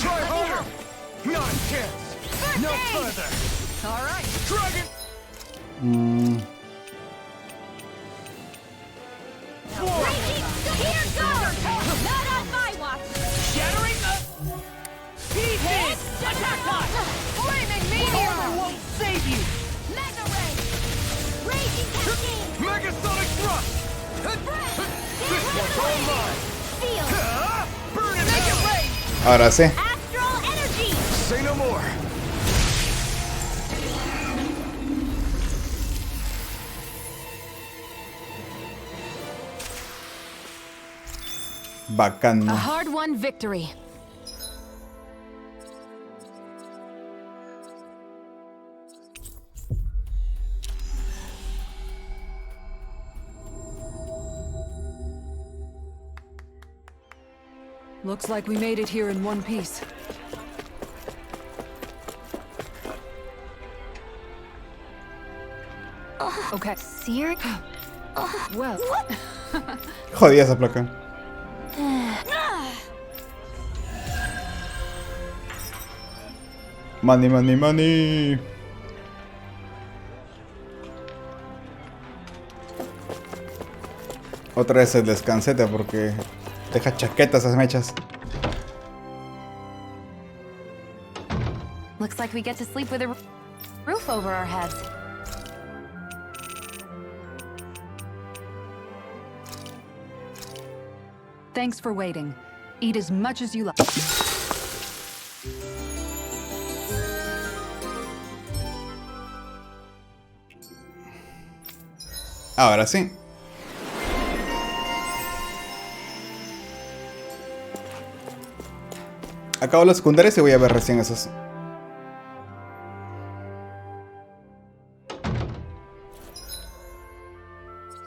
Speaker 11: Try harder! Not a chance! No further!
Speaker 4: All right.
Speaker 11: Dragon
Speaker 2: Here goes. Not on my watch.
Speaker 11: shattering the... Pieces! Attack time!
Speaker 4: Flaming
Speaker 11: Armor
Speaker 4: meteor.
Speaker 11: won't save you!
Speaker 2: Mega ray. Raging cascade.
Speaker 11: Mega Sonic Thrust! This one's all mine!
Speaker 2: Seal.
Speaker 11: Burn it out!
Speaker 1: Ahora sí.
Speaker 2: Astral energy.
Speaker 11: Say no more!
Speaker 1: Bacán.
Speaker 5: A hard-won victory.
Speaker 4: Looks like we made it here in one piece. Okay.
Speaker 5: Seer?
Speaker 4: Well,
Speaker 1: Jodida esa placa. Money, money, money. Otra vez el descansete porque deja chaquetas esas mechas.
Speaker 5: Looks like we get to sleep with a roof over our heads.
Speaker 4: thanks for waiting. Eat as much as you like.
Speaker 1: Ahora sí. Acabo las secundarias y voy a ver recién esas.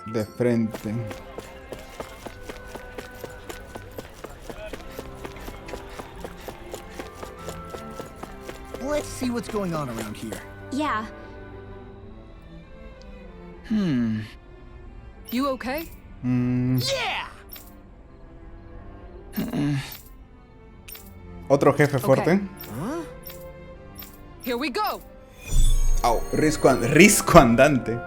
Speaker 1: De frente.
Speaker 12: Let's see what's going on around here.
Speaker 9: Yeah.
Speaker 4: You okay?
Speaker 12: Yeah!
Speaker 1: Otro jefe fuerte.
Speaker 4: Here we go.
Speaker 1: Au, risco andante.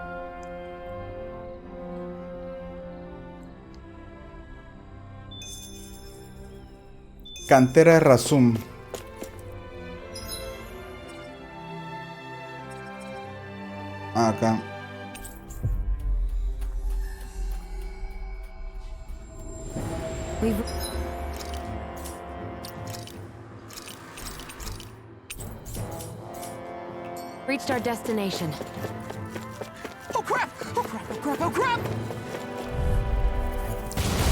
Speaker 1: Cantera de Razum. Acá.
Speaker 5: We've reached our destination.
Speaker 12: Oh crap! Oh crap! Oh crap! Oh crap!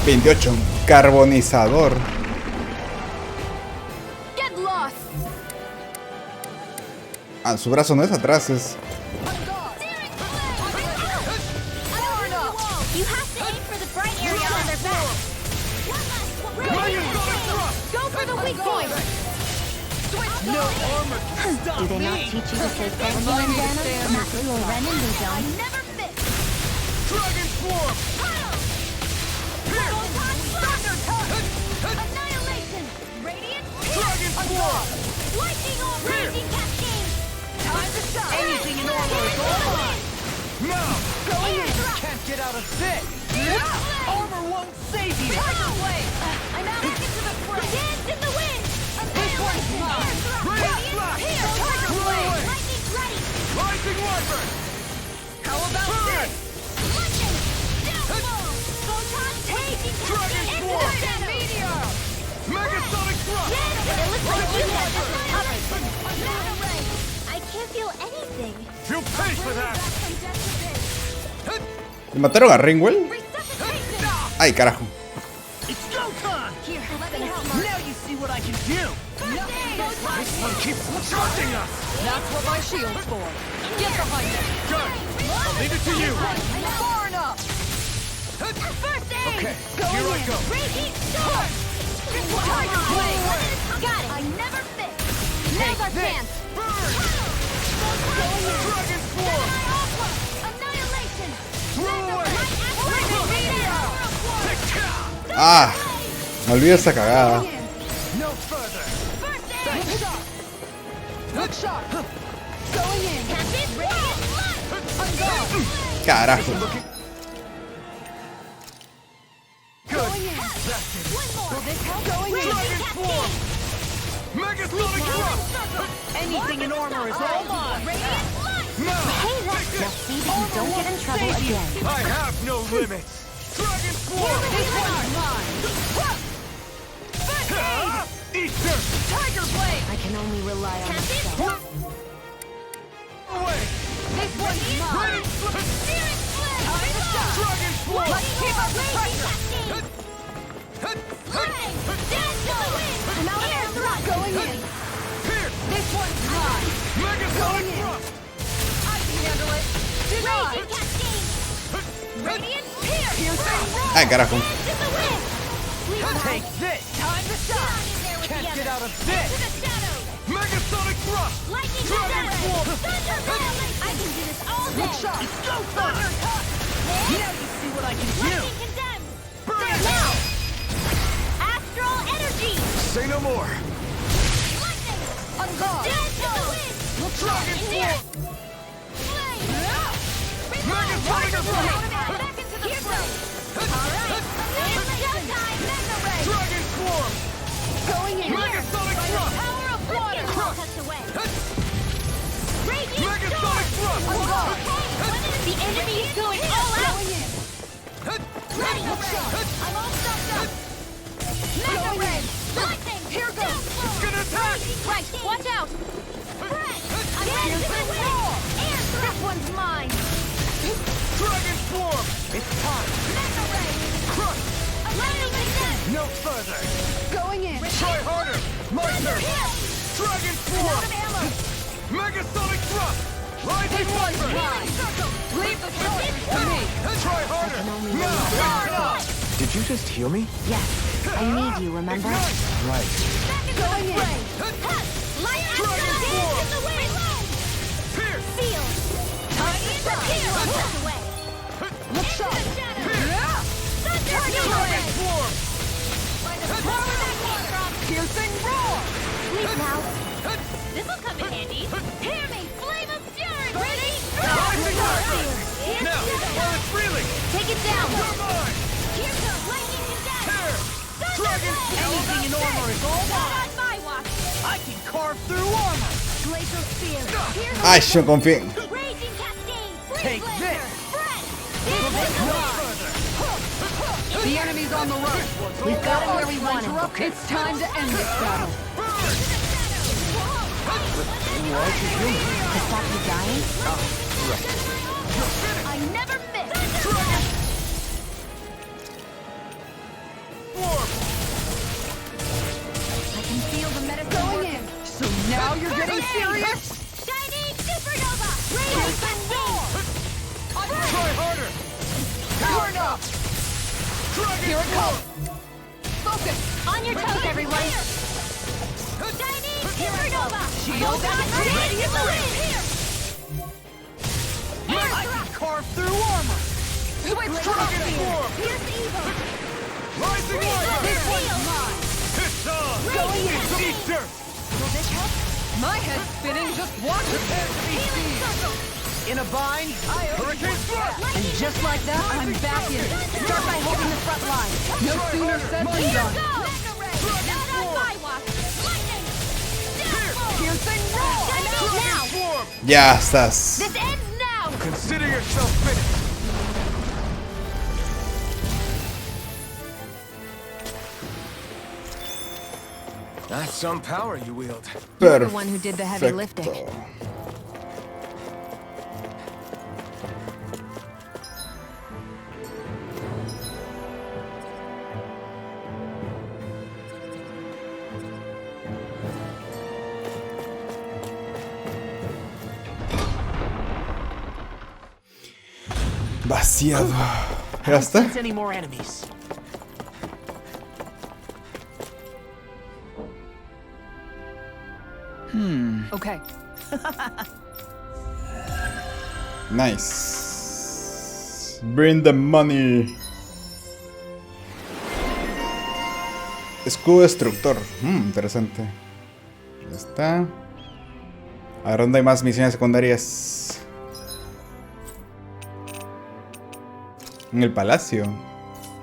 Speaker 1: 28. Carbonizador.
Speaker 2: Get lost!
Speaker 1: Ah, su brazo no es atrás, es.
Speaker 9: You have to aim for the bright area on their back.
Speaker 2: Go for the weak point!
Speaker 11: No armor can stop
Speaker 9: Do they not
Speaker 11: me!
Speaker 9: teach you to say thank you in Dana? Not to a Renin they don't.
Speaker 2: Never fit!
Speaker 11: Dragon Swarm!
Speaker 2: Thunder touch! Annihilation! Radiant!
Speaker 11: Dragon Swarm!
Speaker 2: Lightning on raging cascade!
Speaker 11: Time to shine! Anything in armor is all mine! Now!
Speaker 2: Going in!
Speaker 11: Can't get out of this! Armor won't save you!
Speaker 2: Tiger Blade! I'm out into the fray! Dance in the wind! Annihilation!
Speaker 11: Radiant Flash!
Speaker 2: Here! Tiger Blade! Lightning's ready!
Speaker 11: Rising Wyvern!
Speaker 2: How about this? Lightning! Downfall! Photon taking
Speaker 11: Dragon
Speaker 2: cascade!
Speaker 11: Swarm!
Speaker 2: Instant meteor!
Speaker 11: Megasonic Thrust!
Speaker 2: Yes, but it looks like you have this covered!
Speaker 9: I can't feel anything.
Speaker 11: You'll pay for that!
Speaker 1: ¿Le mataron a Ringwell? Ay, carajo.
Speaker 11: It's go time!
Speaker 2: Here, let me help.
Speaker 11: Now you see what I can do! This one keeps charging us!
Speaker 4: That's what my shield's for. Get behind me.
Speaker 11: Good! I'll leave it to you!
Speaker 4: Far enough.
Speaker 2: First aid!
Speaker 11: Okay, here I go!
Speaker 2: Raging storm! Tiger Blade! Got it! I never fit! Now's our
Speaker 11: this.
Speaker 2: chance!
Speaker 11: Burn! Dragon Swarm!
Speaker 2: Annihilation!
Speaker 11: Throw away!
Speaker 2: Lightning meteor!
Speaker 1: Ah, me olvidé esa cagada.
Speaker 11: No further!
Speaker 2: First aid!
Speaker 11: Hook shot!
Speaker 4: Going in.
Speaker 2: Captain Radiant Light!
Speaker 1: Carajo.
Speaker 11: Good!
Speaker 2: One more! Will this help?
Speaker 4: Going in.
Speaker 11: Dragon Swarm! Megasonic Thrust!
Speaker 7: Anything in armor is all mine!
Speaker 2: Radiant Light!
Speaker 11: Now!
Speaker 9: Now see that you don't get in trouble again.
Speaker 11: I have no limits! Dragon Swarm!
Speaker 2: This one's mine! First aid!
Speaker 11: Easter!
Speaker 2: Tiger Blade!
Speaker 5: I can only rely on myself.
Speaker 11: Away!
Speaker 2: This one's mine!
Speaker 11: Ready!
Speaker 2: Spirit Flame! Time to shot!
Speaker 11: Dragon Swarm!
Speaker 2: Let's keep up the pressure! Flame! Dance to the wind!
Speaker 4: I'm out
Speaker 2: Air
Speaker 4: there.
Speaker 2: thrust!
Speaker 4: Going in.
Speaker 11: Here!
Speaker 4: This one's mine.
Speaker 11: Megasonic Thrust!
Speaker 4: I can handle it. Denied.
Speaker 2: Raging cascade! Radiant Pierce!
Speaker 1: Ay, carajo.
Speaker 2: Dance to the wind!
Speaker 11: Take this!
Speaker 2: Time to shot! There with
Speaker 11: Can't
Speaker 2: the
Speaker 11: get out
Speaker 2: others.
Speaker 11: of this!
Speaker 2: To the shadows!
Speaker 11: Megasonic Thrust!
Speaker 2: Lightning
Speaker 11: Dragon Swarm!
Speaker 2: Thunder Violation! I can do this all day!
Speaker 11: Good shot! It's go time!
Speaker 2: Thunder Touch!
Speaker 11: Now you see what I can do!
Speaker 2: Lightning Condemned!
Speaker 11: Burn it
Speaker 2: Now!
Speaker 11: out!
Speaker 2: Astral Energy!
Speaker 11: Say no more!
Speaker 2: Lightning!
Speaker 4: On guard.
Speaker 2: Dance to the wind!
Speaker 11: Dragon Swarm!
Speaker 2: Flame!
Speaker 11: Megasonic Thrust!
Speaker 2: Back into the fray! Alright! It's showtime! Mega Ray!
Speaker 11: Dragon Swarm!
Speaker 4: Going in.
Speaker 11: Megasonic Thrust!
Speaker 2: Power of water!
Speaker 11: Crush!
Speaker 2: Touch away! Radiant
Speaker 11: Megasonic
Speaker 2: Storm!
Speaker 11: Thrust!
Speaker 2: The enemy is going all out!
Speaker 4: Going in.
Speaker 2: Ready! I'm all stocked up! Mega ray! Lightning! Here goes!
Speaker 11: It's gonna attack!
Speaker 2: Right, watch out! I'm ready to win! This one's mine!
Speaker 11: Dragon Swarm! It's time!
Speaker 2: Mega ray!
Speaker 11: Crush!
Speaker 2: Lightning again!
Speaker 11: No further!
Speaker 4: Going in.
Speaker 11: Try harder! My turn! Dragon Swarm! Megasonic Thrust! Rising Wyvern!
Speaker 4: Leave the choice to me.
Speaker 11: Try harder! Now!
Speaker 3: Did you just heal me?
Speaker 5: Yes. I need you, remember?
Speaker 3: Right.
Speaker 2: Going in! Lightning
Speaker 11: Dragon Swarm!
Speaker 2: in the wind!
Speaker 11: Pierce!
Speaker 2: Seal! Time to shine! Push away!
Speaker 4: Look sharp.
Speaker 2: Thunder
Speaker 11: Dragon Swarm!
Speaker 4: Piercing roar.
Speaker 2: Sleep now! This'll come in handy! Hear me! Flame of fury! Ready?
Speaker 11: Rising Wyvern! Now, while it's reeling!
Speaker 2: Take it down!
Speaker 11: You're mine!
Speaker 2: Here comes lightning condense!
Speaker 11: Tear! Dragon
Speaker 2: Anything in armor is all mine! On my watch!
Speaker 11: I can carve through armor!
Speaker 2: Glacial spear! Here's
Speaker 1: Ay, yo confío.
Speaker 2: Raging cascade!
Speaker 11: Take this!
Speaker 2: Spread!
Speaker 4: The enemy's on the run. We've got him where we want him. It's time to end this battle.
Speaker 5: To stop you dying?
Speaker 2: I never miss! I can feel the medicine
Speaker 4: Going in. So now you're getting serious?
Speaker 2: Shining supernova! Raging cascade!
Speaker 11: Try harder!
Speaker 4: Turn up. Here it comes. Focus.
Speaker 2: On your toes, everyone! Shining supernova!
Speaker 4: Shield ready in the ring.
Speaker 11: I can carve through armor!
Speaker 4: Switch
Speaker 11: Dragon Swarm!
Speaker 2: Here's evil!
Speaker 11: Rising Wyvern!
Speaker 4: This one's mine.
Speaker 11: It's on!
Speaker 4: Going in.
Speaker 11: Eat dirt!
Speaker 2: Will this help?
Speaker 4: My head's spinning just watching.
Speaker 2: Healing circle!
Speaker 11: In a bind, Hurricane Thrust!
Speaker 4: And just like that, I'm back in. Start by holding the front line. No sooner said than done.
Speaker 2: Mega ray! Not on my watch! Lightning!
Speaker 4: Piercing roar.
Speaker 2: Now!
Speaker 11: Swarm!
Speaker 1: Ya estás.
Speaker 2: This ends now!
Speaker 11: Consider yourself finished!
Speaker 3: That's some power you wield.
Speaker 5: You're the one who did the heavy lifting.
Speaker 1: Perfecto. Vaciado. ¿Ya está?
Speaker 7: Sense any more enemies.
Speaker 4: Okay.
Speaker 1: Nice. Bring the money. Escudo destructor. Interesante. Ya está. A ver, ¿dónde hay más misiones secundarias? En el palacio.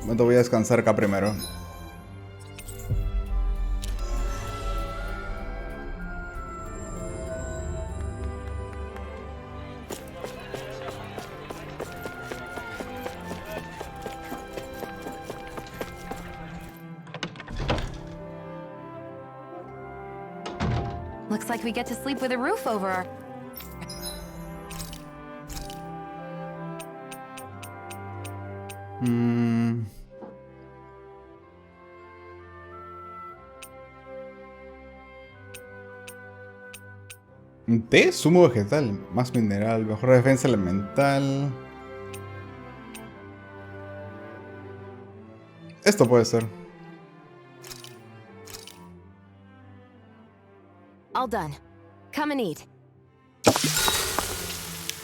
Speaker 1: Bueno, voy a descansar acá primero.
Speaker 5: Looks like we get to sleep with a roof over our...
Speaker 1: Un té, zumo vegetal, más mineral, mejor defensa elemental. Esto puede ser.
Speaker 5: All done. Come and eat.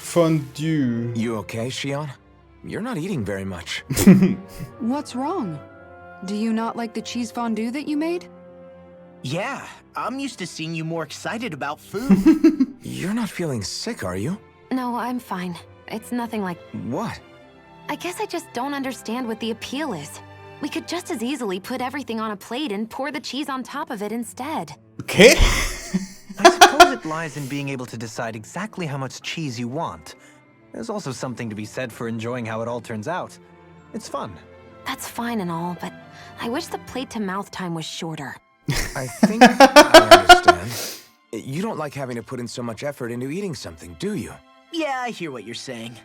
Speaker 1: Fondue.
Speaker 3: You okay, Shion? You're not eating very much.
Speaker 4: What's wrong? Do you not like the cheese fondue that you made?
Speaker 7: Yeah, I'm used to seeing you more excited about food.
Speaker 3: You're not feeling sick, are you?
Speaker 5: No, I'm fine. It's nothing like...
Speaker 3: What?
Speaker 5: I guess I just don't understand what the appeal is. We could just as easily put everything on a plate and pour the cheese on top of it instead.
Speaker 1: ¿Qué?
Speaker 6: I suppose it lies in being able to decide exactly how much cheese you want. There's also something to be said for enjoying how it all turns out. It's fun.
Speaker 5: That's fine and all, but I wish the plate-to-mouth time was shorter.
Speaker 3: I think I understand. You don't like having to put in so much effort into eating something, do you?
Speaker 7: Yeah, I hear what you're saying.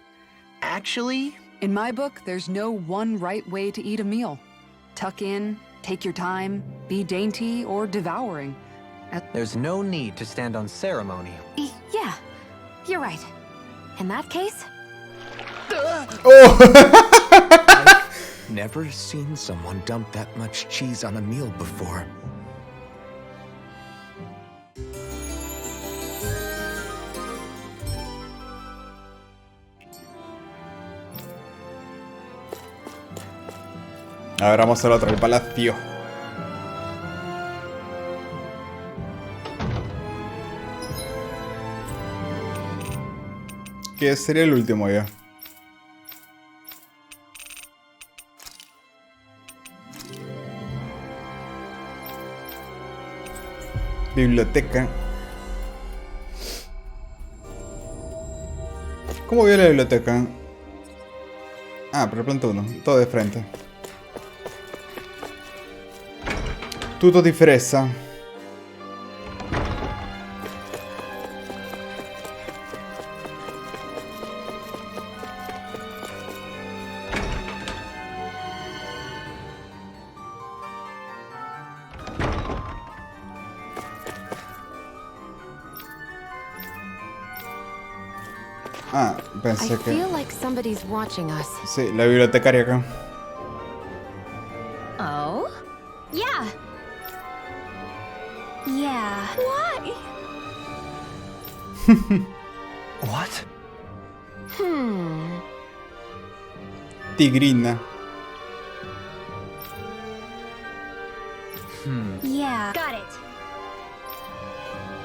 Speaker 7: Actually,
Speaker 4: In my book, there's no one right way to eat a meal. Tuck in, take your time, be dainty or devouring.
Speaker 6: There's no need to stand on ceremony.
Speaker 5: Yeah, you're right. In that case,
Speaker 3: Never seen someone dump that much cheese on a meal before.
Speaker 1: Ahora vamos al otro, el palacio. Que sería el último ya. Biblioteca. ¿Cómo voy a la biblioteca? Ah, pero planta uno, todo de frente. Tutto di fressa. Ah, pensé
Speaker 5: I
Speaker 1: que...
Speaker 5: feel like somebody's watching us.
Speaker 1: Sí, la bibliotecaria acá.
Speaker 9: Oh? Yeah. Yeah. Why?
Speaker 6: What?
Speaker 1: Tigrina.
Speaker 9: Yeah. Got it.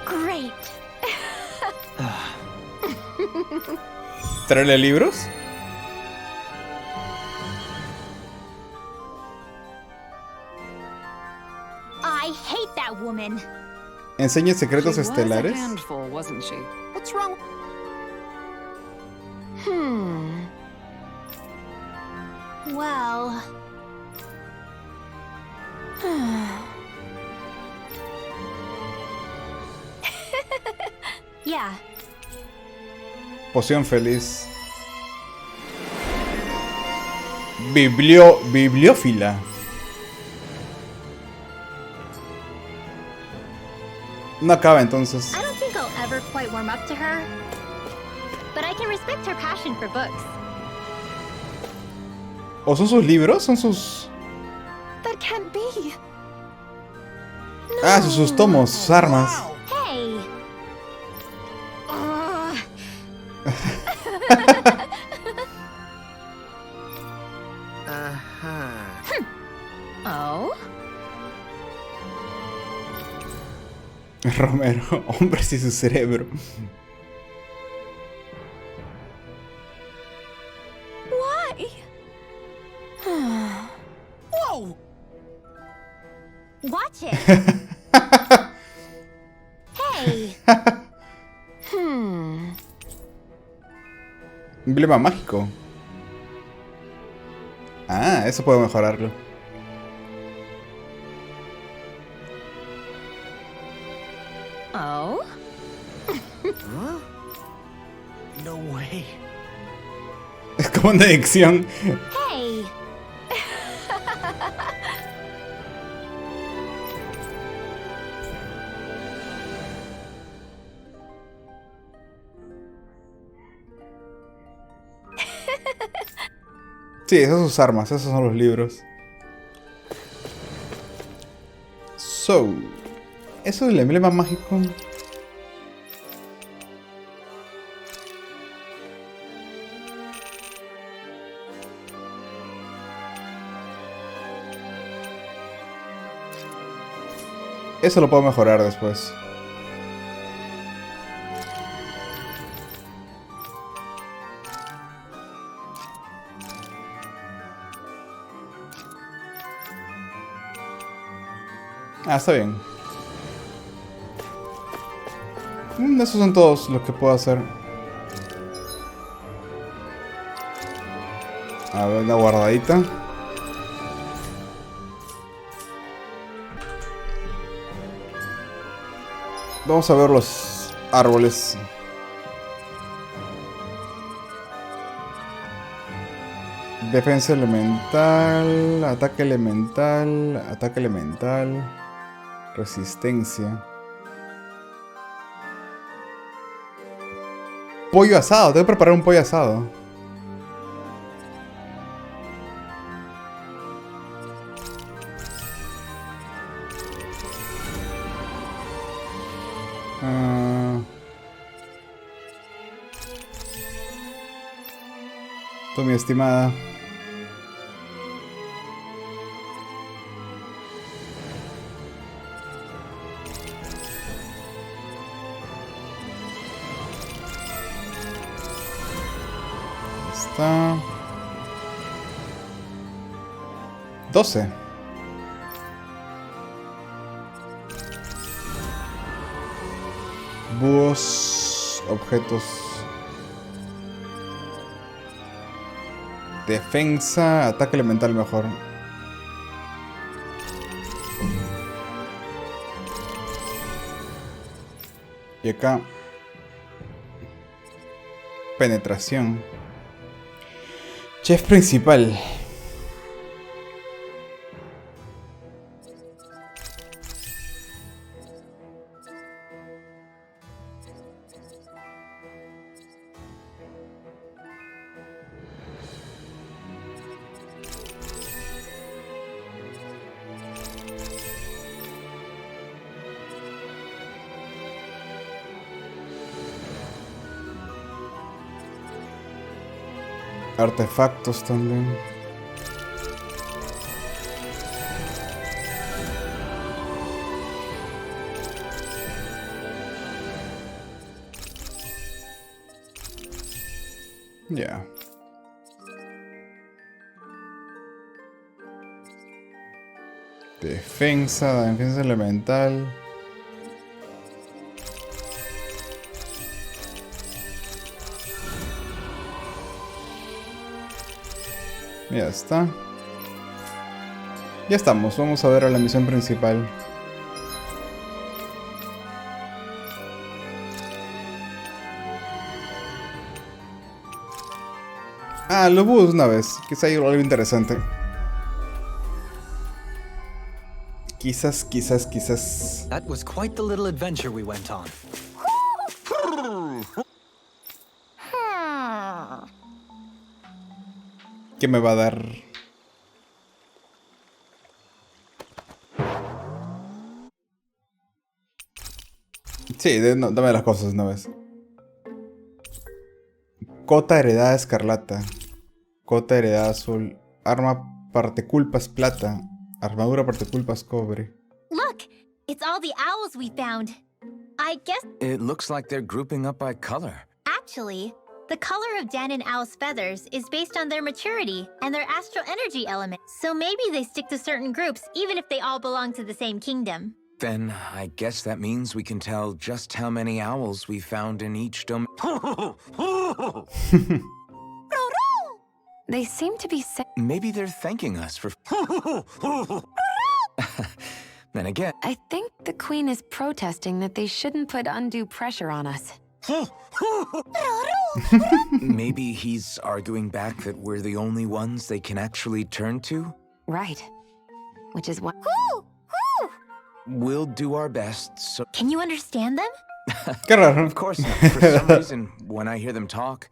Speaker 9: Great.
Speaker 1: ¿Traerle libros?
Speaker 9: I hate that woman.
Speaker 1: ¿Enseña secretos
Speaker 4: She was a
Speaker 1: estelares?
Speaker 4: handful, wasn't she?
Speaker 9: What's wrong? Well. Yeah.
Speaker 1: Poción feliz. Bibliófila. No acaba entonces.
Speaker 9: I don't think I'll ever quite warm up to her. But I can respect her passion for books.
Speaker 1: ¿O son sus libros? ¿Son sus...?
Speaker 9: That can't be.
Speaker 1: Ah, sus tomos, sus armas.
Speaker 9: Hey. Oh?
Speaker 1: Romero, hombres y su cerebro.
Speaker 9: Why?
Speaker 12: Whoa!
Speaker 9: Watch it. Hey.
Speaker 1: Emblema mágico. Ah, eso puedo mejorarlo.
Speaker 9: Oh?
Speaker 7: huh? No way.
Speaker 1: Es como una adicción.
Speaker 9: Hey.
Speaker 1: Sí, esas son sus armas, esos son los libros. So, eso es el emblema mágico. Eso lo puedo mejorar después. Ah, está bien. Esos son todos los que puedo hacer. A ver, una guardadita. Vamos a ver los árboles. Defensa elemental, ataque elemental, resistencia. Pollo asado, tengo que preparar un pollo asado. Tú, mi estimada. Está 12. Búhos, objetos. Defensa, ataque elemental mejor. Y acá penetración. Chef principal. Artefactos también. Ya. Defensa elemental. Ya está. Ya estamos, vamos a ver a la misión principal. Ah, los búhos una vez. Quizá hay algo interesante. Quizás.
Speaker 6: That was quite the little adventure we went on.
Speaker 1: ¿Qué me va a dar? Sí, dame las cosas una vez. Cota heredada escarlata. Cota heredada azul. Arma parteculpas plata. Armadura parteculpas cobre.
Speaker 9: Look! It's all the owls we found. I guess...
Speaker 3: It looks like they're grouping up by color.
Speaker 9: Actually, the color of Dan and Owl's feathers is based on their maturity and their astral energy element. So maybe they stick to certain groups even if they all belong to the same kingdom.
Speaker 3: Then I guess that means we can tell just how many owls we found in each domain.
Speaker 5: They seem to be
Speaker 3: Maybe they're thanking us for... Then again...
Speaker 5: I think the Queen is protesting that they shouldn't put undue pressure on us.
Speaker 3: Maybe he's arguing back that we're the only ones they can actually turn to?
Speaker 5: Right. Which is what...
Speaker 3: We'll do our best, so...
Speaker 9: Can you understand them?
Speaker 1: Qué raro.
Speaker 3: Of course not. For some reason, when I hear them talk...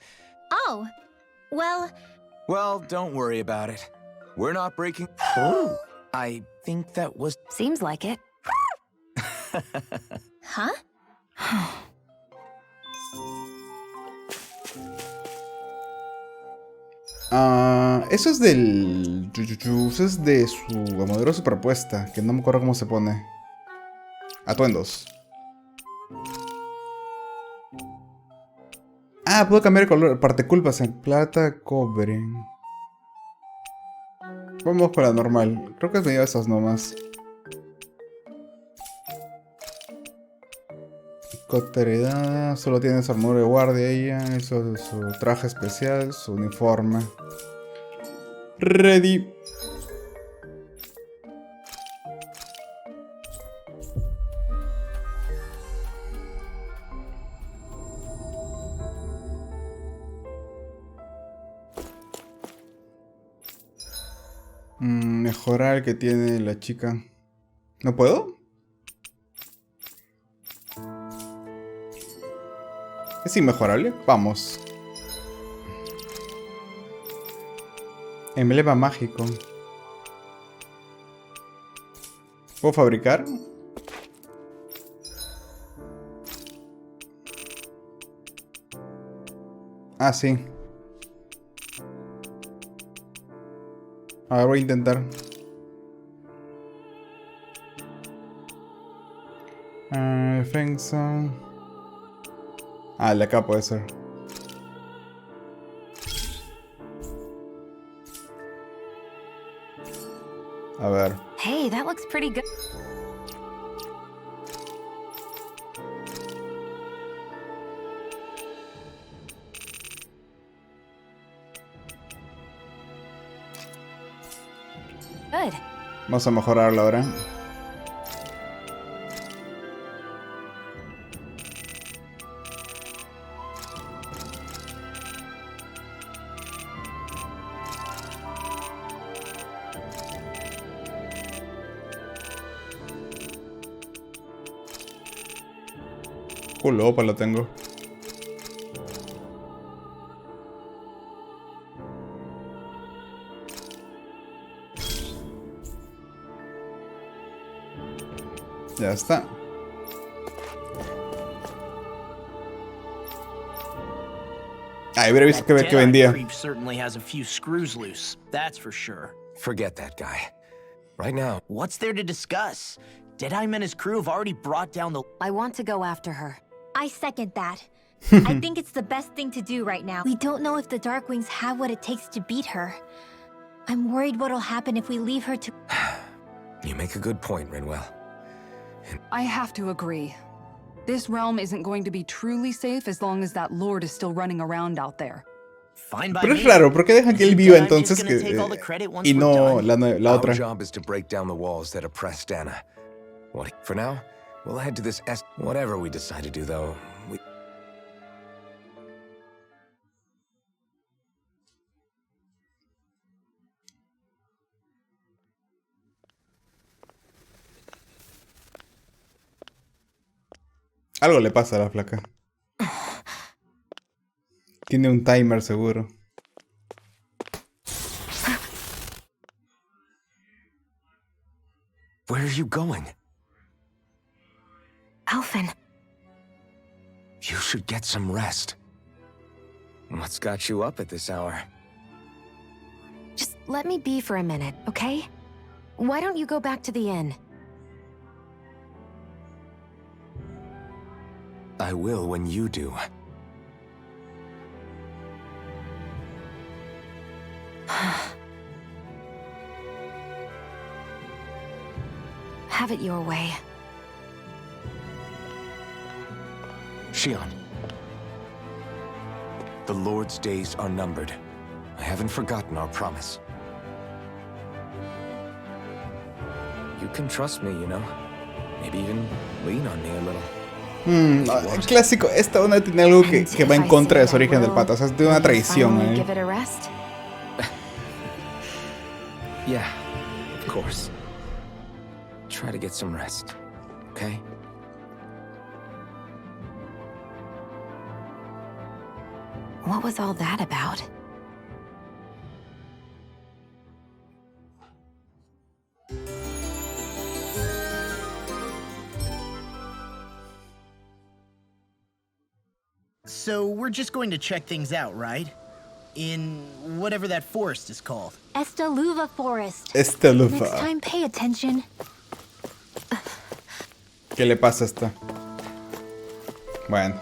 Speaker 9: Oh, well...
Speaker 3: Well, don't worry about it. We're not breaking... I think that was...
Speaker 5: Seems like it.
Speaker 9: Huh?
Speaker 1: Eso es del... Eso es de su armadura superpuesta, que no me acuerdo cómo se pone. Atuendos. Ah, puedo cambiar el color. Parteculpas en plata, cobre. Vamos con la normal. Creo que es medio esas nomás. Cota heredada. Solo tiene su armadura de guardia ella. Eso es su traje especial. Su uniforme. Ready. Mejorar el que tiene la chica. ¿No puedo? ¿Es inmejorable? Vamos. Emblema mágico. ¿Puedo fabricar? Ah, sí. A ver, voy a intentar. Defensa. Ah, el de acá puede ser. A ver.
Speaker 5: Hey, that looks pretty good. Good.
Speaker 1: Vamos a mejorarlo ahora. Opa, lo tengo. Ya está. Ah, hubiera visto que vendía.
Speaker 7: Certainly has a few screws loose. That's for sure.
Speaker 3: Forget that guy. Right now.
Speaker 7: What's there to discuss? Deadeye and his crew have already brought down the...
Speaker 5: I want to go after her.
Speaker 9: I second that. I think it's the best thing to do right now. We don't know if the Darkwings have what it takes to beat her. I'm worried what'll happen if we leave her to...
Speaker 3: You make a good point, Rinwell.
Speaker 4: I have to agree. This realm isn't going to be truly safe as long as that Lord is still running around out there.
Speaker 7: Fine by
Speaker 1: Pero
Speaker 7: me.
Speaker 1: es raro, ¿por qué dejan que él viva
Speaker 7: I'm just
Speaker 1: entonces
Speaker 7: gonna
Speaker 1: que,
Speaker 7: take all the credit once
Speaker 1: y
Speaker 7: we're
Speaker 1: no
Speaker 7: done.
Speaker 1: la otra?
Speaker 3: Our job is to break down the walls that oppress Dana. What? For now, we'll head to this whatever we decide to do, though.
Speaker 1: Algo le pasa a la flaca. Tiene un timer seguro.
Speaker 3: Where are you going?
Speaker 5: Alphen.
Speaker 3: You should get some rest. What's got you up at this hour?
Speaker 5: Just let me be for a minute, okay? Why don't you go back to the inn?
Speaker 3: I will when you do.
Speaker 5: Have it your way.
Speaker 3: Shion. The Lord's days are numbered. I haven't forgotten our promise. You can trust me, you know. Maybe even lean on me a little.
Speaker 1: Clásico, esta onda tiene algo que va en contra de su origen del pata. O sea, es de una traición.
Speaker 5: Give it a rest?
Speaker 3: Yeah, of course. Try to get some rest, okay?
Speaker 5: What was all that about?
Speaker 7: So we're just going to check things out, right? In whatever that forest is called.
Speaker 9: Estaluva Forest.
Speaker 1: Estaluva.
Speaker 9: Next time, pay attention.
Speaker 1: ¿Qué le pasa a esta? Bueno.